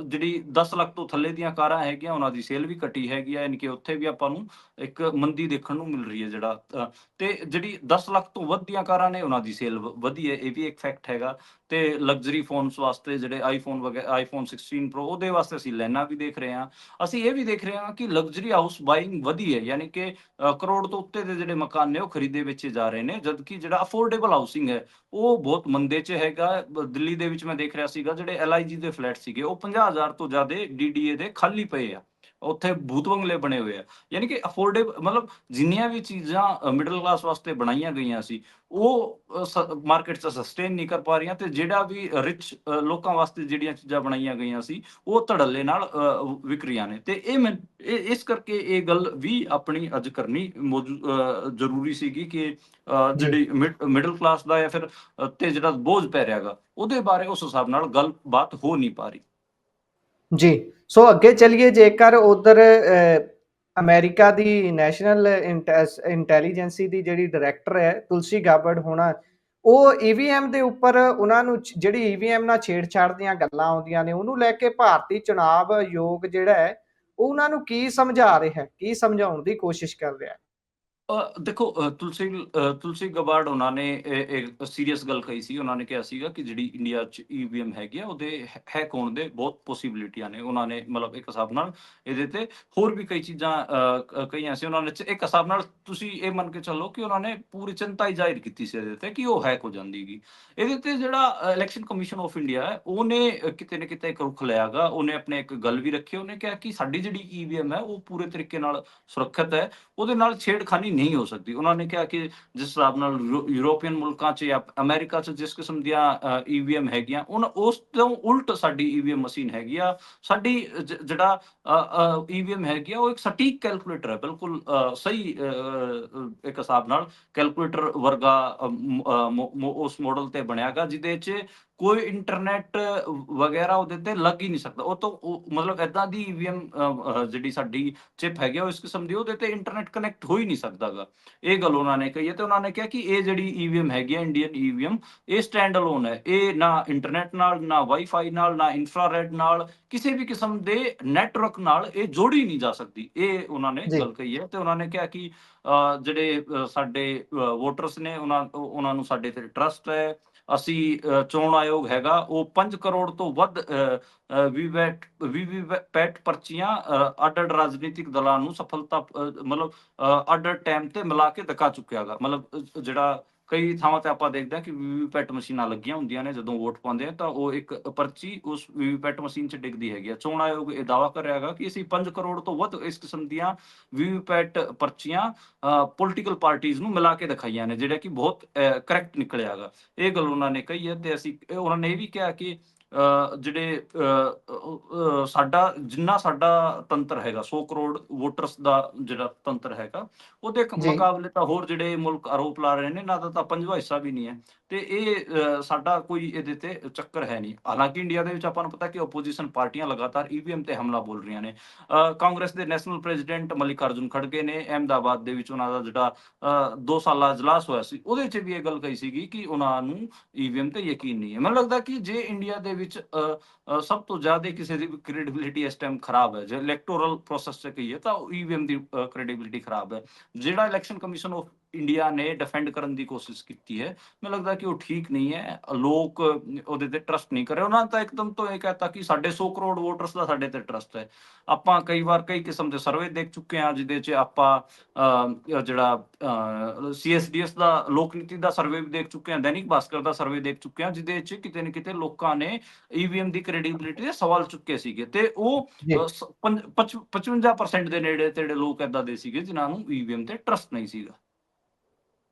B: ਜਿਹੜੀ 10 ਲੱਖ ਤੋਂ ਥੱਲੇ ਦੀਆਂ ਕਾਰਾਂ ਹੈਗੀਆਂ ਉਹਨਾਂ ਦੀ ਸੇਲ ਵੀ ਘਟੀ ਹੈਗੀ ਆ, ਯਾਨੀ ਕਿ ਉੱਥੇ ਵੀ ਆਪਾਂ ਨੂੰ ਇੱਕ ਮੰਦੀ ਦੇਖਣ ਨੂੰ ਮਿਲ ਰਹੀ ਹੈ। ਜਿਹੜਾ ਤੇ ਜਿਹੜੀ 10 ਲੱਖ ਤੋਂ ਵੱਧ ਦੀਆਂ ਕਾਰਾਂ ਨੇ ਉਹਨਾਂ ਦੀ ਸੇਲ ਵਧੀ ਹੈ, ਇਹ ਵੀ ਇੱਕ ਫੈਕਟ ਹੈਗਾ। ਤੇ ਲਗਜ਼ਰੀ ਫੋਨਸ ਵਾਸਤੇ ਜਿਹੜੇ ਆਈਫੋਨ ਵਗੈਰਾ, ਆਈਫੋਨ 16 ਪ੍ਰੋ, ਉਹਦੇ ਵਾਸਤੇ ਅਸੀਂ ਲਾਈਨਾਂ ਵੀ ਦੇਖ ਰਹੇ ਹਾਂ। ਅਸੀਂ ਇਹ ਵੀ ਦੇਖ ਰਹੇ ਹਾਂ ਕਿ ਲਗਜ਼ਰੀ ਹਾਊਸ ਬਾਇੰਗ ਵਧੀ ਹੈ, ਯਾਨੀ ਕਿ ਕਰੋੜ ਤੋਂ ਉੱਤੇ ਦੇ ਜਿਹੜੇ ਮਕਾਨ ਨੇ ਉਹ ਖਰੀਦੇ ਵੇਚੇ ਜਾ ਰਹੇ ਨੇ, ਜਦਕਿ ਜਿਹੜਾ ਅਫੋਰਡੇਬਲ ਹਾਊਸਿੰਗ ਹੈ ਉਹ ਬਹੁਤ ਮੰਦੇ 'ਚ ਹੈਗਾ। ਦਿੱਲੀ ਦੇ ਵਿੱਚ ਮੈਂ ਦੇਖ ਰਿਹਾ ਸੀਗਾ, ਜਿਹੜੇ LIG ਦੇ ਫਲੈਟ ਸੀਗੇ ਉਹ 50,000 ਤੋਂ ਜ਼ਿਆਦਾ DDA ਦੇ ਖਾਲੀ ਪਏ ਆ, ਉੱਥੇ ਭੂਤ ਬੰਗਲੇ ਬਣੇ ਹੋਏ ਆ। ਯਾਨੀ ਕਿ ਅਫੋਰਡੇਬਲ, ਮਤਲਬ ਜਿੰਨੀਆਂ ਵੀ ਚੀਜ਼ਾਂ ਮਿਡਲ ਕਲਾਸ ਵਾਸਤੇ ਬਣਾਈਆਂ ਗਈਆਂ ਸੀ ਉਹ ਮਾਰਕੀਟ 'ਚ ਸਸਟੇਨ ਨਹੀਂ ਕਰ ਪਾ ਰਹੀਆਂ, ਤੇ ਜਿਹੜਾ ਵੀ ਰਿਚ ਲੋਕਾਂ ਵਾਸਤੇ ਜਿਹੜੀਆਂ ਚੀਜ਼ਾਂ ਬਣਾਈਆਂ ਗਈਆਂ ਸੀ ਉਹ ਧੜੱਲੇ ਨਾਲ ਵਿਕ ਰਹੀਆਂ ਨੇ। ਤੇ ਇਸ ਕਰਕੇ ਇਹ ਗੱਲ ਵੀ ਆਪਣੀ ਅੱਜ ਕਰਨੀ ਜ਼ਰੂਰੀ ਸੀਗੀ ਕਿ
A: ਜੀ
B: ਜਿਹੜੀ ਮਿਡਲ ਕਲਾਸ ਦਾ ਜਾਂ ਫਿਰ ਤੇ ਜਿਹੜਾ ਬੋਝ ਪੈ ਰਿਹਾ ਹੈਗਾ ਉਹਦੇ ਬਾਰੇ ਉਸ ਹਿਸਾਬ ਨਾਲ ਗੱਲਬਾਤ ਹੋ ਨਹੀਂ ਪਾ ਰਹੀ।
A: ਜੀ ਸੋ ਅੱਗੇ ਚੱਲੀਏ। ਜੇਕਰ ਉਧਰ ਅਮਰੀਕਾ ਦੀ ਨੈਸ਼ਨਲ ਇੰਟੈਲੀਜੈਂਸੀ ਦੀ ਜਿਹੜੀ ਡਾਇਰੈਕਟਰ ਹੈ ਤੁਲਸੀ ਗਾਬਰਡ ਹੋਣਾ, ਉਹ EVM ਦੇ ਉੱਪਰ ਉਹਨਾਂ ਨੂੰ ਜਿਹੜੀ EVM ਨਾਲ ਛੇੜਛਾੜ ਦੀਆਂ ਗੱਲਾਂ ਆਉਂਦੀਆਂ ਨੇ ਉਹਨੂੰ ਲੈ ਕੇ ਭਾਰਤੀ ਚੁਣਾਵ ਆਯੋਗ ਜਿਹੜਾ ਹੈ ਉਹ ਉਹਨਾਂ ਨੂੰ ਕੀ ਸਮਝਾ ਰਿਹਾ ਹੈ, ਕੀ ਸਮਝਾਉਣ ਦੀ ਕੋਸ਼ਿਸ਼ ਕਰ ਰਿਹਾ ਹੈ?
B: ਦੇਖੋ, ਤੁਲਸੀ ਗਬਾਰਡ ਉਹਨਾਂ ਨੇ ਇੱਕ ਸੀਰੀਅਸ ਗੱਲ ਕਹੀ ਸੀ। ਉਹਨਾਂ ਨੇ ਕਿਹਾ ਸੀਗਾ ਕਿ ਜਿਹੜੀ ਇੰਡੀਆ 'ਚ EVM ਹੈਗੀ ਆ ਉਹਦੇ ਹੈਕ ਹੋਣ ਦੇ ਬਹੁਤ ਪੋਸੀਬਿਲਿਟੀਆਂ ਨੇ। ਉਹਨਾਂ ਨੇ ਮਤਲਬ ਇੱਕ ਹਿਸਾਬ ਨਾਲ ਇਹਦੇ ਤੇ ਹੋਰ ਵੀ ਕਈ ਚੀਜ਼ਾਂ ਕਹੀਆਂ ਸੀ। ਉਹਨਾਂ ਨੇ ਇੱਕ ਹਿਸਾਬ ਨਾਲ ਤੁਸੀਂ ਇਹ ਮੰਨ ਕੇ ਚੱਲੋ ਕਿ ਉਹਨਾਂ ਨੇ ਪੂਰੀ ਚਿੰਤਾ ਹੀ ਜ਼ਾਹਿਰ ਕੀਤੀ ਸੀ ਇਹਦੇ ਤੇ ਕਿ ਉਹ ਹੈਕ ਹੋ ਜਾਂਦੀਗੀ। ਇਹਦੇ ਤੇ ਜਿਹੜਾ ਇਲੈਕਸ਼ਨ ਕਮਿਸ਼ਨ ਆਫ ਇੰਡੀਆ ਹੈ ਉਹਨੇ ਕਿਤੇ ਨਾ ਕਿਤੇ ਇੱਕ ਰੁਖ ਲਿਆ ਗਾ। ਉਹਨੇ ਆਪਣੇ ਇੱਕ ਗੱਲ ਵੀ ਰੱਖੀ, ਉਹਨੇ ਕਿਹਾ ਕਿ ਸਾਡੀ ਜਿਹੜੀ EVM ਹੈ ਉਹ ਪੂਰੇ ਤਰੀਕੇ ਨਾਲ ਸੁਰੱਖਿਅਤ ਹੈ, ਉਹਦੇ ਨਾਲ ਛੇੜਖਾਨੀ ਨਹੀਂ ਹੋ ਸਕਦੀ। ਉਹਨਾਂ ਨੇ ਕਿਹਾ ਕਿ ਜਿਸ ਹਿਸਾਬ ਨਾਲ ਯੂਰੋਪੀਅਨ ਮੁਲਕਾਂ 'ਚ ਜਾਂ ਅਮਰੀਕਾ 'ਚ ਜਿਸ ਕਿਸਮ ਦੀਆਂ EVM ਹੈਗੀਆਂ, ਉਸ ਤੋਂ ਉਲਟ ਸਾਡੀ EVM ਮਸ਼ੀਨ ਹੈਗੀ ਆ। ਸਾਡੀ ਜਿਹੜਾ EVM ਹੈਗੀ ਆ ਉਹ ਇੱਕ ਸਟੀਕ ਕੈਲਕੂਲੇਟਰ ਹੈ, ਬਿਲਕੁਲ ਸਹੀ ਇੱਕ ਹਿਸਾਬ ਨਾਲ ਕੈਲਕੂਲੇਟਰ ਵਰਗਾ ਉਸ ਮਾਡਲ ਤੇ ਬਣਿਆ ਗਾ, ਜਿਹਦੇ 'ਚ ਕੋਈ ਇੰਟਰਨੈਟ ਵਗੈਰਾ ਉਹਦੇ ਤੇ ਲੱਗ ਹੀ ਨਹੀਂ ਸਕਦਾ। ਉਹ ਤੋਂ ਮਤਲਬ ਏਦਾਂ ਦੀ EVM ਜਿਹੜੀ ਸਾਡੀ ਚਿਪ ਹੈਗੀ ਆ, ਇਸ ਕਿਸਮ ਦੀ, ਉਹਦੇ ਤੇ ਇੰਟਰਨੈਟ ਕਨੈਕਟ ਹੋ ਹੀ ਨਹੀਂ ਸਕਦਾ ਗਾ। ਇਹ ਗੱਲ ਉਹਨਾਂ ਨੇ ਕਹੀ ਹੈ। ਤੇ ਉਹਨਾਂ ਨੇ ਕਿਹਾ ਕਿ ਇਹ ਜਿਹੜੀ EVM ਹੈਗੀ ਆ, ਇੰਡੀਅਨ EVM, ਇਹ ਸਟੈਂਡ ਅਲੋਨ ਹੈ। ਇਹ ਨਾ ਇੰਟਰਨੈਟ ਨਾਲ, ਨਾ ਵਾਈਫਾਈ ਨਾਲ, ਨਾ ਇਨਫਰਾਰੈਡ ਨਾਲ, ਕਿਸੇ ਵੀ ਕਿਸਮ ਦੇ ਨੈਟਵਰਕ ਨਾਲ ਇਹ ਜੋੜੀ ਨਹੀਂ ਜਾ ਸਕਦੀ। ਇਹ ਉਹਨਾਂ ਨੇ
A: ਜੀ
B: ਗੱਲ ਕਹੀ ਹੈ। ਤੇ ਉਹਨਾਂ ਨੇ ਕਿਹਾ ਕਿ ਜਿਹੜੇ ਸਾਡੇ ਵੋਟਰਸ ਨੇ ਉਹਨਾਂ ਨੂੰ ਸਾਡੇ ਤੇ ਟਰਸਟ ਹੈ। ਅਸੀਂ ਚੋਣ ਆਯੋਗ ਹੈਗਾ ਉਹ 5 ਕਰੋੜ ਤੋਂ ਵੱਧ ਵੀਵੀਪੈਟ ਪਰਚੀਆਂ ਅੱਡ-ਅੱਡ ਰਾਜਨੀਤਿਕ ਦਲਾਂ ਨੂੰ ਸਫਲਤਾ ਮਤਲਬ ਅੱਡ-ਅੱਡ ਟਾਈਮ ਤੇ ਮਿਲਾ ਕੇ ਦਿਖਾ ਚੁੱਕਿਆ ਗਾ। ਮਤਲਬ ਜਿਹੜਾ ਕਈ ਥਾਵਾਂ ਤੇ ਆਪਾਂ ਦੇਖਦੇ ਹਾਂ ਕਿ ਵੀਵੀਪੈਟ ਮਸ਼ੀਨਾਂ ਲੱਗੀਆਂ ਹੁੰਦੀਆਂ ਨੇ, ਜਦੋਂ ਵੋਟ ਪਾਉਂਦੇ ਆ ਤਾਂ ਉਹ ਇੱਕ ਪਰਚੀ ਉਸ ਵੀਵੀਪੈਟ ਮਸ਼ੀਨ 'ਚ ਡਿੱਗਦੀ ਹੈਗੀ ਆ। ਚੋਣ ਆਯੋਗ ਇਹ ਦਾਅਵਾ ਕਰ ਰਿਹਾ ਹੈਗਾ ਕਿ ਅਸੀਂ 5 ਕਰੋੜ ਤੋਂ ਵੱਧ ਇਸ ਕਿਸਮ ਦੀਆਂ ਵੀਵੀਪੈਟ ਪਰਚੀਆਂ ਪੋਲੀਟੀਕਲ ਪਾਰਟੀਆਂ ਨੂੰ ਮਿਲਾ ਕੇ ਦਿਖਾਈਆਂ ਨੇ, ਜਿਹੜਾ ਕਿ ਬਹੁਤ ਕਰੈਕਟ ਨਿਕਲਿਆ ਹੈਗਾ। ਇਹ ਗੱਲ ਉਹਨਾਂ ਨੇ ਕਹੀ ਹੈ। ਤੇ ਉਹਨਾਂ ਨੇ ਇਹ ਵੀ ਕਿਹਾ ਕਿ ਜਿਹੜੇ ਸਾਡਾ ਤੰਤਰ ਹੈਗਾ, 100 ਕਰੋੜ ਵੋਟਰਸ ਦਾ ਜਿਹੜਾ ਤੰਤਰ ਹੈਗਾ, ਉਹਦੇ
A: ਜੀ
B: ਮੁਕਾਬਲੇ ਤਾਂ ਹੋਰ ਜਿਹੜੇ ਮੁਲਕ ਆਰੋਪ ਲਾ ਰਹੇ ਨੇ ਇਹਨਾਂ ਦਾ ਤਾਂ 5ਵਾਂ ਹਿੱਸਾ ਵੀ ਨਹੀਂ ਹੈ। ਤੇ ਇਹ ਸਾਡਾ ਕੋਈ ਇਹਦੇ ਤੇ ਚੱਕਰ ਹੈ ਨਹੀਂ। ਹਾਲਾਂਕਿ ਇੰਡੀਆ ਦੇ ਵਿੱਚ ਆਪਾਂ ਨੂੰ ਪਤਾ ਕਿ ਓਪੋਜੀਸ਼ਨ ਪਾਰਟੀਆਂ ਲਗਾਤਾਰ EVM ਤੇ ਹਮਲਾ ਬੋਲ ਰਹੀਆਂ ਨੇ। ਕਾਂਗਰਸ ਦੇ ਨੈਸ਼ਨਲ ਪ੍ਰੈਜ਼ੀਡੈਂਟ ਮਲਿਕਾਰਜੁਨ ਖੜਗੇ ਨੇ ਅਹਿਮਦਾਬਾਦ ਦੇ ਵਿੱਚ ਉਹਨਾਂ ਦਾ ਜਿਹੜਾ 2 ਸਾਲਾ ਇਜਲਾਸ ਹੋਇਆ ਸੀ, ਉਹਦੇ 'ਚ ਵੀ ਇਹ ਗੱਲ ਕਹੀ ਸੀਗੀ ਕਿ ਉਹਨਾਂ ਨੂੰ EVM ਤੇ ਯਕੀਨ ਨਹੀਂ ਹੈ। ਮੈਨੂੰ ਲੱਗਦਾ ਕਿ ਜੇ ਇੰਡੀਆ ਦੇ ਵਿੱਚ ਸਭ ਤੋਂ ਜ਼ਿਆਦਾ ਕਿਸੇ ਦੀ ਕ੍ਰੈਡੀਬਿਲਿਟੀ ਇਸ ਟਾਈਮ ਖਰਾਬ ਹੈ, ਜੇ ਇਲੈਕਟੋਰਲ ਪ੍ਰੋਸੈਸ 'ਚ ਕਹੀਏ ਤਾਂ EVM ਦੀ ਕ੍ਰੈਡੀਬਿਲਿਟੀ ਖਰਾਬ ਹੈ। ਜਿਹੜਾ ਇਲੈਕਸ਼ਨ ਕਮਿਸ਼ਨ ਆਫ ਇੰਡੀਆ ਨੇ ਡਿਫੈਂਡ ਕਰਨ ਦੀ ਕੋਸ਼ਿਸ਼ ਕੀਤੀ ਹੈ, ਮੈਨੂੰ ਲੱਗਦਾ ਕਿ ਉਹ ਠੀਕ ਨਹੀਂ ਹੈ। ਲੋਕ ਉਹਦੇ ਤੇ ਟਰਸਟ ਨਹੀਂ ਕਰ ਰਹੇ। ਉਹਨਾਂ ਨੇ ਤਾਂ ਇੱਕਦਮ ਤੋਂ ਇਹ ਕਹਿਤਾ ਕਿ ਸਾਡੇ 100 ਕਰੋੜ ਵੋਟਰਸ ਦਾ ਸਾਡੇ ਤੇ ਟਰਸਟ ਹੈ। ਆਪਾਂ ਕਈ ਵਾਰ ਕਈ ਕਿਸਮ ਦੇ ਸਰਵੇ ਦੇਖ ਚੁੱਕੇ ਹਾਂ, ਜਿਹਦੇ 'ਚ ਆਪਾਂ ਜਿਹੜਾ CSDS ਦਾ ਲੋਕ ਨੀਤੀ ਦਾ ਸਰਵੇ ਵੀ ਦੇਖ ਚੁੱਕੇ ਹਾਂ, ਦੈਨਿਕ ਭਾਸਕਰ ਦਾ ਸਰਵੇ ਦੇਖ ਚੁੱਕੇ ਹਾਂ, ਜਿਹਦੇ 'ਚ ਕਿਤੇ ਨਾ ਕਿਤੇ ਲੋਕਾਂ ਨੇ EVM ਦੀ ਕ੍ਰੈਡੀਬਿਲਿਟੀ ਦੇ ਸਵਾਲ ਚੁੱਕੇ ਸੀਗੇ, ਤੇ ਉਹ 55% ਦੇ ਨੇੜੇ ਤੇੜੇ ਲੋਕ ਏਦਾਂ ਦੇ ਸੀਗੇ ਜਿਨ੍ਹਾਂ ਨੂੰ EVM ਤੇ ਟਰਸਟ ਨਹੀਂ ਸੀਗਾ।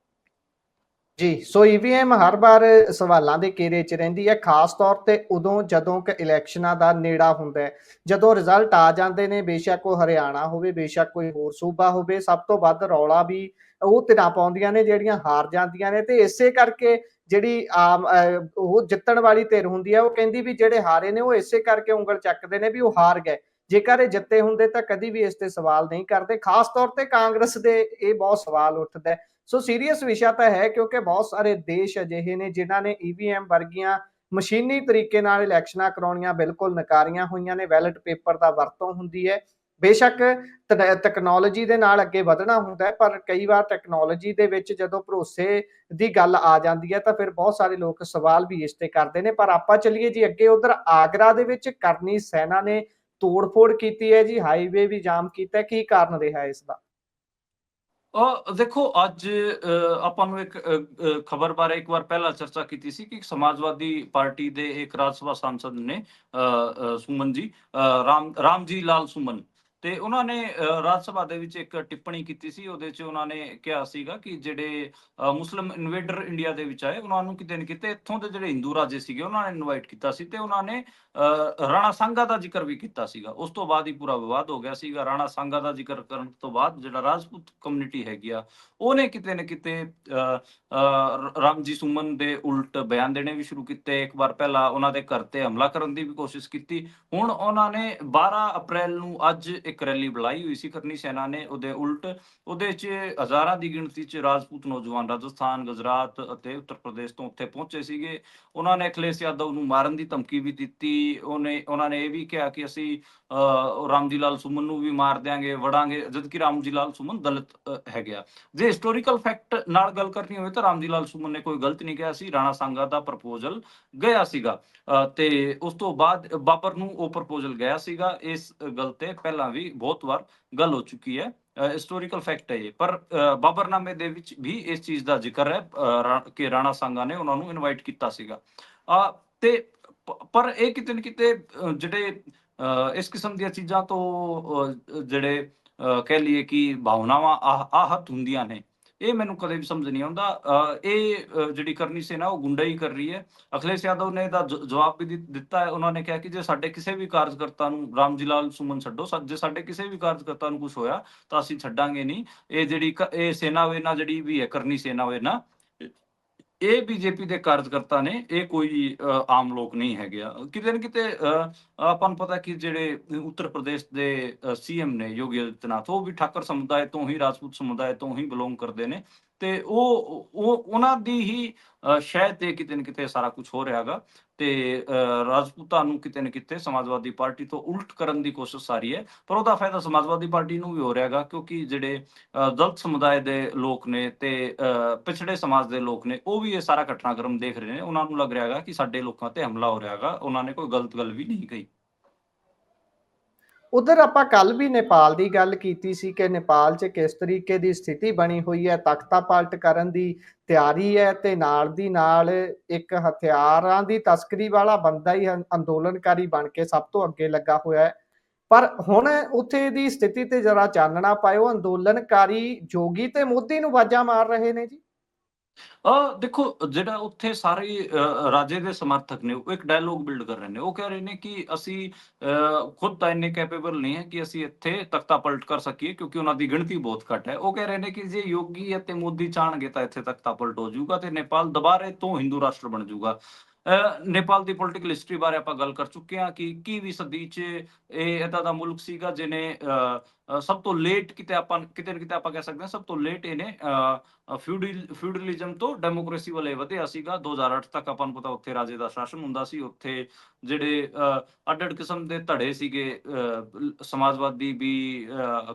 A: ਜੀ, ਸੋ ਈਵੀਐਮ ਹਰ ਵਾਰ ਸਵਾਲਾਂ ਦੇ ਘੇਰੇ 'ਚ ਰਹਿੰਦੀ ਹੈ, ਖਾਸ ਤੌਰ ਤੇ ਉਦੋਂ ਜਦੋਂ ਕਿ ਇਲੈਕਸ਼ਨਾਂ ਦਾ ਨੇੜਾ ਹੁੰਦਾ ਹੈ। ਜਦੋਂ ਰਿਜ਼ਲਟ ਆ ਜਾਂਦੇ ਨੇ, ਬੇਸ਼ੱਕ ਉਹ ਹਰਿਆਣਾ ਹੋਵੇ, ਬੇਸ਼ੱਕ ਕੋਈ ਹੋਰ ਸੂਬਾ ਹੋਵੇ, ਸਭ ਤੋਂ ਵੱਧ ਰੌਲਾ ਵੀ ਉਹ ਧਿਰਾਂ ਪਾਉਂਦੀਆਂ ਨੇ ਜਿਹੜੀਆਂ ਹਾਰ ਜਾਂਦੀਆਂ ਨੇ, ਤੇ ਇਸੇ ਕਰਕੇ ਜਿਹੜੀ ਆਮ ਉਹ ਜਿੱਤਣ ਵਾਲੀ ਧਿਰ ਹੁੰਦੀ ਹੈ, ਉਹ ਕਹਿੰਦੀ ਵੀ ਜਿਹੜੇ ਹਾਰੇ ਨੇ ਉਹ ਇਸੇ ਕਰਕੇ ਉਂਗਲ ਚੱਕਦੇ ਨੇ ਵੀ ਉਹ ਹਾਰ ਗਏ। ਜੇਕਰ ਇਹ ਜਿੱਤੇ ਹੁੰਦੇ ਤਾਂ ਕਦੀ ਵੀ ਇਸ ਤੇ ਸਵਾਲ ਨਹੀਂ ਕਰਦੇ। ਖਾਸ ਤੌਰ ਤੇ ਕਾਂਗਰਸ ਦੇ ਇਹ ਬਹੁਤ ਸਵਾਲ ਉੱਠਦਾ ਹੈ। ਸੋ ਸੀਰੀਅਸ ਵਿਸ਼ਾ ਤਾਂ ਹੈ, ਕਿਉਂਕਿ ਬਹੁਤ ਸਾਰੇ ਦੇਸ਼ ਅਜਿਹੇ ਨੇ ਜਿਨ੍ਹਾਂ ਨੇ EVM ਵਰਗੀਆਂ ਮਸ਼ੀਨੀ ਤਰੀਕੇ ਨਾਲ ਇਲੈਕਸ਼ਨਾਂ ਕਰਾਉਣੀਆਂ ਬਿਲਕੁਲ ਨਕਾਰੀਆਂ ਹੋਈਆਂ ਨੇ। ਬੈਲਟ ਪੇਪਰ ਦਾ ਵਰਤੋਂ ਹੁੰਦੀ ਹੈ। ਬੇਸ਼ੱਕ ਤਕਨਾਲੋਜੀ ਦੇ ਨਾਲ ਅੱਗੇ ਵਧਣਾ ਹੁੰਦਾ ਹੈ, ਪਰ ਕਈ ਵਾਰ ਟੈਕਨੋਲੋਜੀ ਦੇ ਵਿੱਚ ਜਦੋਂ ਭਰੋਸੇ ਦੀ ਗੱਲ ਆ ਜਾਂਦੀ ਹੈ ਤਾਂ ਫਿਰ ਬਹੁਤ ਸਾਰੇ ਲੋਕ ਸਵਾਲ ਵੀ ਇਸ ਤੇ ਕਰਦੇ ਨੇ। ਪਰ ਆਪਾਂ ਚੱਲੀਏ ਜੀ ਅੱਗੇ, ਉਧਰ ਆਗਰਾ ਦੇ ਵਿੱਚ ਕਰਨੀ ਸੈਨਾ ਨੇ ਤੋੜ-ਫੋੜ ਕੀਤੀ ਹੈ ਜੀ, ਹਾਈਵੇ ਵੀ ਜਾਮ ਕੀਤਾ। ਕੀ ਕਾਰਨ ਰਿਹਾ ਇਸ ਦਾ?
B: ਦੇਖੋ, ਅੱਜ ਆਪਾਂ ਨੂੰ ਇੱਕ ਖਬਰ ਬਾਰੇ ਇੱਕ ਵਾਰ ਪਹਿਲਾਂ ਚਰਚਾ ਕੀਤੀ ਸੀ ਕਿ ਸਮਾਜਵਾਦੀ ਪਾਰਟੀ ਦੇ ਇੱਕ ਰਾਜ ਸਭਾ ਸਾਂਸਦ ਨੇ, ਸੁਮਨ ਜੀ, ਰਾਮਜੀ ਲਾਲ ਸੁਮਨ, ਤੇ ਉਹਨਾਂ ਨੇ ਰਾਜ ਸਭਾ ਦੇ ਵਿੱਚ ਇੱਕ ਟਿੱਪਣੀ ਕੀਤੀ ਸੀ। ਉਹਦੇ 'ਚ ਉਹਨਾਂ ਨੇ ਕਿਹਾ ਸੀਗਾ ਕਿ ਜਿਹੜੇ ਮੁਸਲਿਮ ਇਨਵੇਡਰ ਇੰਡੀਆ ਦੇ ਵਿੱਚ ਆਏ, ਉਹਨਾਂ ਨੂੰ ਕਿਤੇ ਨਾ ਕਿਤੇ ਇੱਥੋਂ ਦੇ ਜਿਹੜੇ ਹਿੰਦੂ ਰਾਜੇ ਸੀਗੇ ਉਹਨਾਂ ਨੇ ਇਨਵਾਈਟ ਕੀਤਾ ਸੀ, ਤੇ ਉਹਨਾਂ ਨੇ ਰਾਣਾ ਸਾਂਗਾ ਦਾ ਜ਼ਿਕਰ ਵੀ ਕੀਤਾ ਸੀਗਾ। ਉਸ ਤੋਂ ਬਾਅਦ ਹੀ ਪੂਰਾ ਵਿਵਾਦ ਹੋ ਗਿਆ ਸੀਗਾ। ਰਾਣਾ ਸਾਂਗਾ ਦਾ ਜ਼ਿਕਰ ਕਰਨ ਤੋਂ ਬਾਅਦ ਜਿਹੜਾ ਰਾਜਪੂਤ ਕਮਿਊਨਿਟੀ ਹੈਗੀ ਆ, ਉਹਨੇ ਕਿਤੇ ਨਾ ਕਿਤੇ ਰਾਮਜੀ ਸੁਮਨ ਦੇ ਉਲਟ ਬਿਆਨ ਦੇਣੇ ਵੀ ਸ਼ੁਰੂ ਕੀਤੇ। ਇੱਕ ਵਾਰ ਪਹਿਲਾਂ ਉਹਨਾਂ ਦੇ ਘਰ ਤੇ ਹਮਲਾ ਕਰਨ ਦੀ ਵੀ ਕੋਸ਼ਿਸ਼ ਕੀਤੀ। ਹੁਣ ਉਹਨਾਂ ਨੇ 12 ਅਪ੍ਰੈਲ ਨੂੰ ਅੱਜ ਇੱਕ ਰੈਲੀ ਬੁਲਾਈ ਹੋਈ ਸੀ ਕਰਨੀ ਸੈਨਾ ਨੇ ਉਹਦੇ ਉਲਟ। ਉਹਦੇ 'ਚ ਹਜ਼ਾਰਾਂ ਦੀ ਗਿਣਤੀ 'ਚ ਰਾਜਪੂਤ ਨੌਜਵਾਨ ਰਾਜਸਥਾਨ, ਗੁਜਰਾਤ ਅਤੇ ਉੱਤਰ ਪ੍ਰਦੇਸ਼ ਤੋਂ ਉੱਥੇ ਪਹੁੰਚੇ ਸੀਗੇ। ਉਹਨਾਂ ਨੇ ਅਖਿਲੇਸ਼ ਯਾਦਵ ਨੂੰ ਮਾਰਨ ਦੀ ਧਮਕੀ ਵੀ ਦਿੱਤੀ। ਉਹਨਾਂ ਨੇ ਇਹ ਵੀ ਕਿਹਾ ਕਿ ਅਸੀਂ ਰਾਮਜੀ ਲਾਲ ਸੁਮਨ ਨੂੰ ਵੀ ਮਾਰ ਦਿਆਂਗੇ, ਵੜਾਂਗੇ, ਜਦਕਿ ਰਾਮਜੀ ਲਾਲ ਸੁਮਨ ਦਲਿਤ ਹੈਗੇ ਆ। ਜੇ ਹਿਸਟੋਰੀਕਲ ਫੈਕਟ ਨਾਲ ਗੱਲ ਕਰਨੀ ਹੋਵੇ ਤਾਂ ਰਾਮਜੀ ਲਾਲ ਸੁਮਨ ਨੇ ਕੋਈ ਗਲਤ ਨਹੀਂ ਕਿਹਾ ਸੀ। ਰਾਣਾ ਸਾਂਗਾ ਦਾ ਪ੍ਰਪੋਜ਼ਲ ਗਿਆ ਸੀਗਾ, ਤੇ ਉਸ ਤੋਂ ਬਾਅਦ ਬਾਬਰ ਨੂੰ ਉਹ ਪ੍ਰਪੋਜ਼ਲ ਗਿਆ ਸੀਗਾ। ਇਸ ਗੱਲ ਤੇ ਪਹਿਲਾਂ ਵੀ ਬਹੁਤ ਵਾਰ ਗੱਲ ਹੋ ਚੁੱਕੀ ਹੈ, ਹਿਸਟੋਰੀਕਲ ਫੈਕਟ ਹੈ ਇਹ। ਪਰ ਬਾਬਰਨਾਮੇ ਦੇ ਵਿੱਚ ਵੀ ਇਸ ਚੀਜ਼ ਦਾ ਜ਼ਿਕਰ ਹੈ ਕਿ ਰਾਣਾ ਸਾਂਗਾ ਨੇ ਉਹਨਾਂ ਨੂੰ ਇਨਵਾਈਟ ਕੀਤਾ ਸੀਗਾ। ਤੇ ਪਰ ਇਹ ਕਿਤੇ ਨਾ ਕਿਤੇ ਜਿਹੜੇ ਇਸ ਕਿਸਮ ਦੀਆਂ ਚੀਜ਼ਾਂ ਤੋਂ ਜਿਹੜੇ ਕਹਿ ਲਈਏ ਕਿ ਭਾਵਨਾਵਾਂ ਆਹਤ ਹੁੰਦੀਆਂ ਨੇ, ਇਹ ਮੈਨੂੰ ਕਦੇ ਵੀ ਸਮਝ ਨਹੀਂ ਆਉਂਦਾ। ਇਹ ਜਿਹੜੀ ਕਰਨੀ ਸੈਨਾ ਉਹ ਗੁੰਡਾਈ ਕਰ ਰਹੀ ਹੈ। ਅਖਿਲੇਸ਼ ਯਾਦਵ ਨੇ ਇਹਦਾ ਜਵਾਬ ਵੀ ਦਿੱਤਾ ਹੈ। ਉਹਨਾਂ ਨੇ ਕਿਹਾ ਕਿ ਜੇ ਸਾਡੇ ਕਿਸੇ ਵੀ ਕਾਰਜਕਰਤਾ ਨੂੰ, ਰਾਮਜੀ ਲਾਲ ਸੁਮਨ ਛੱਡੋ, ਜੇ ਸਾਡੇ ਕਿਸੇ ਵੀ ਕਾਰਜਕਰਤਾ ਨੂੰ ਕੁਝ ਹੋਇਆ ਤਾਂ ਅਸੀਂ ਛੱਡਾਂਗੇ ਨਹੀਂ। ਇਹ ਜਿਹੜੀ ਇਹ ਸੈਨਾ ਵੇਨਾ ਜਿਹੜੀ ਵੀ ਹੈ, ਕਰਨੀ ਸੈਨਾ ਵੇਨਾ, ਇਹ ਬੀਜੇਪੀ ਦੇ ਕਾਰਜਕਰਤਾ ਨੇ, ਇਹ ਕੋਈ ਆਮ ਲੋਕ ਨਹੀਂ ਹੈਗੇ ਆ। ਕਿਤੇ ਨਾ ਕਿਤੇ ਆਪਾਂ ਨੂੰ ਪਤਾ ਕਿ ਜਿਹੜੇ ਉੱਤਰ ਪ੍ਰਦੇਸ਼ ਦੇ CM ਨੇ ਯੋਗੀ ਆਦਿੱਤਿਆਨਾਥ, ਉਹ ਵੀ ਠਾਕਰ ਸਮੁਦਾਇ ਤੋਂ ਹੀ, ਰਾਜਪੂਤ ਸਮੁਦਾਇ ਤੋਂ ਹੀ ਬਿਲੋਂਗ ਕਰਦੇ ਨੇ, ਤੇ ਉਹਨਾਂ ਦੀ ਹੀ ਸ਼ਾਇਦ ਤੇ ਕਿਤੇ ਨਾ ਕਿਤੇ ਸਾਰਾ ਕੁਝ ਹੋ ਰਿਹਾ ਹੈਗਾ। ਤੇ ਰਾਜਪੂਤਾਂ ਨੂੰ ਕਿਤੇ ਨਾ ਕਿਤੇ ਸਮਾਜਵਾਦੀ ਪਾਰਟੀ ਤੋਂ ਉਲਟ ਕਰਨ ਦੀ ਕੋਸ਼ਿਸ਼ ਆ ਰਹੀ ਹੈ। ਪਰ ਉਹਦਾ ਫਾਇਦਾ ਸਮਾਜਵਾਦੀ ਪਾਰਟੀ ਨੂੰ ਵੀ ਹੋ ਰਿਹਾ ਹੈਗਾ, ਕਿਉਂਕਿ ਜਿਹੜੇ ਦਲਿਤ ਸਮੁਦਾਇ ਦੇ ਲੋਕ ਨੇ ਤੇ ਪਿਛੜੇ ਸਮਾਜ ਦੇ ਲੋਕ ਨੇ, ਉਹ ਵੀ ਇਹ ਸਾਰਾ ਘਟਨਾਕ੍ਰਮ ਦੇਖ ਰਹੇ ਨੇ। ਉਹਨਾਂ ਨੂੰ ਲੱਗ ਰਿਹਾ ਹੈਗਾ ਕਿ ਸਾਡੇ ਲੋਕਾਂ ਤੇ ਹਮਲਾ ਹੋ ਰਿਹਾ ਹੈਗਾ। ਉਹਨਾਂ ਨੇ ਕੋਈ ਗਲਤ ਗੱਲ ਵੀ ਨਹੀਂ ਕਹੀ।
A: ਉਧਰ ਆਪਾਂ ਕੱਲ ਵੀ ਨੇਪਾਲ ਦੀ ਗੱਲ ਕੀਤੀ ਸੀ ਕਿ ਨੇਪਾਲ 'ਚ ਕਿਸ ਤਰੀਕੇ ਦੀ ਸਥਿਤੀ ਬਣੀ ਹੋਈ ਹੈ, ਤਖਤਾ ਪਲਟ ਕਰਨ ਦੀ ਤਿਆਰੀ ਹੈ, ਤੇ ਨਾਲ ਦੀ ਨਾਲ ਇੱਕ ਹਥਿਆਰਾਂ ਦੀ ਤਸਕਰੀ ਵਾਲਾ ਬੰਦਾ ਹੀ ਅੰਦੋਲਨਕਾਰੀ ਬਣ ਕੇ ਸਭ ਤੋਂ ਅੱਗੇ ਲੱਗਾ ਹੋਇਆ ਹੈ। ਪਰ ਹੁਣ ਉੱਥੇ ਦੀ ਸਥਿਤੀ ਤੇ ਜਰਾ ਚਾਨਣਾ ਪਾਇਓ। ਅੰਦੋਲਨਕਾਰੀ ਜੋਗੀ ਤੇ ਮੋਦੀ ਨੂੰ ਆਵਾਜ਼ਾਂ ਮਾਰ ਰਹੇ ਨੇ ਜੀ।
B: ਦੇਖੋ, ਜਿਹੜਾ ਉੱਥੇ ਸਾਰੇ ਰਾਜੇ ਦੇ ਸਮਰਥਕ ਨੇ, ਉਹ ਇੱਕ ਡਾਇਲੋਗ ਬਿਲਡ ਕਰ ਰਹੇ ਨੇ। ਉਹ ਕਹਿ ਰਹੇ ਨੇ ਕਿ ਅਸੀਂ ਖੁਦ ਤਾਂ ਇੰਨੇ ਕੈਪੇਬਲ ਨਹੀਂ ਹੈ ਕਿ ਅਸੀਂ ਇੱਥੇ ਤਖਤਾ ਪਲਟ ਕਰ ਸਕੀਏ, ਕਿਉਂਕਿ ਉਹਨਾਂ ਦੀ ਗਿਣਤੀ ਬਹੁਤ ਘੱਟ ਹੈ। ਉਹ ਕਹਿ ਰਹੇ ਨੇ ਕਿ ਜੇ ਯੋਗੀ ਅਤੇ ਮੋਦੀ ਚਾਹਣਗੇ ਤਾਂ ਇੱਥੇ ਤਖਤਾ ਪਲਟ ਹੋ ਜਾਊਗਾ ਤੇ ਨੇਪਾਲ ਦੁਬਾਰੇ ਤੋਂ ਹਿੰਦੂ ਰਾਸ਼ਟਰ ਬਣ ਜਾਊਗਾ। ਨੇਪਾਲ ਦੀ ਪੋਲੀਟੀਕਲ ਹਿਸਟਰੀ ਬਾਰੇ ਆਪਾਂ ਗੱਲ ਕਰ ਚੁੱਕੇ ਹਾਂ ਕਿ 21ਵੀਂ ਸਦੀ 'ਚ ਇਹ ਏਦਾਂ ਦਾ ਮੁਲਕ ਸੀਗਾ ਜਿਹਨੇ ਸਭ ਤੋਂ ਲੇਟ ਕਿਤੇ ਨਾ ਕਿਤੇ ਆਪਾਂ ਕਹਿ ਸਕਦੇ ਹਾਂ, ਸਭ ਤੋਂ ਲੇਟ ਇਹਨੇ ਫਿਊਡਲਿਜ਼ਮ ਤੋਂ ਡੈਮੋਕ੍ਰੇਸੀ ਵੱਲ ਵਧਿਆ ਸੀਗਾ। 2008 ਤੱਕ ਆਪਾਂ ਨੂੰ ਪਤਾ ਉੱਥੇ ਰਾਜੇ ਦਾ ਸ਼ਾਸਨ ਹੁੰਦਾ ਸੀ। ਉੱਥੇ ਜਿਹੜੇ ਅੱਡ-ਅੱਡ ਕਿਸਮ ਦੇ ਧੜੇ ਸੀਗੇ, ਸਮਾਜਵਾਦੀ ਵੀ,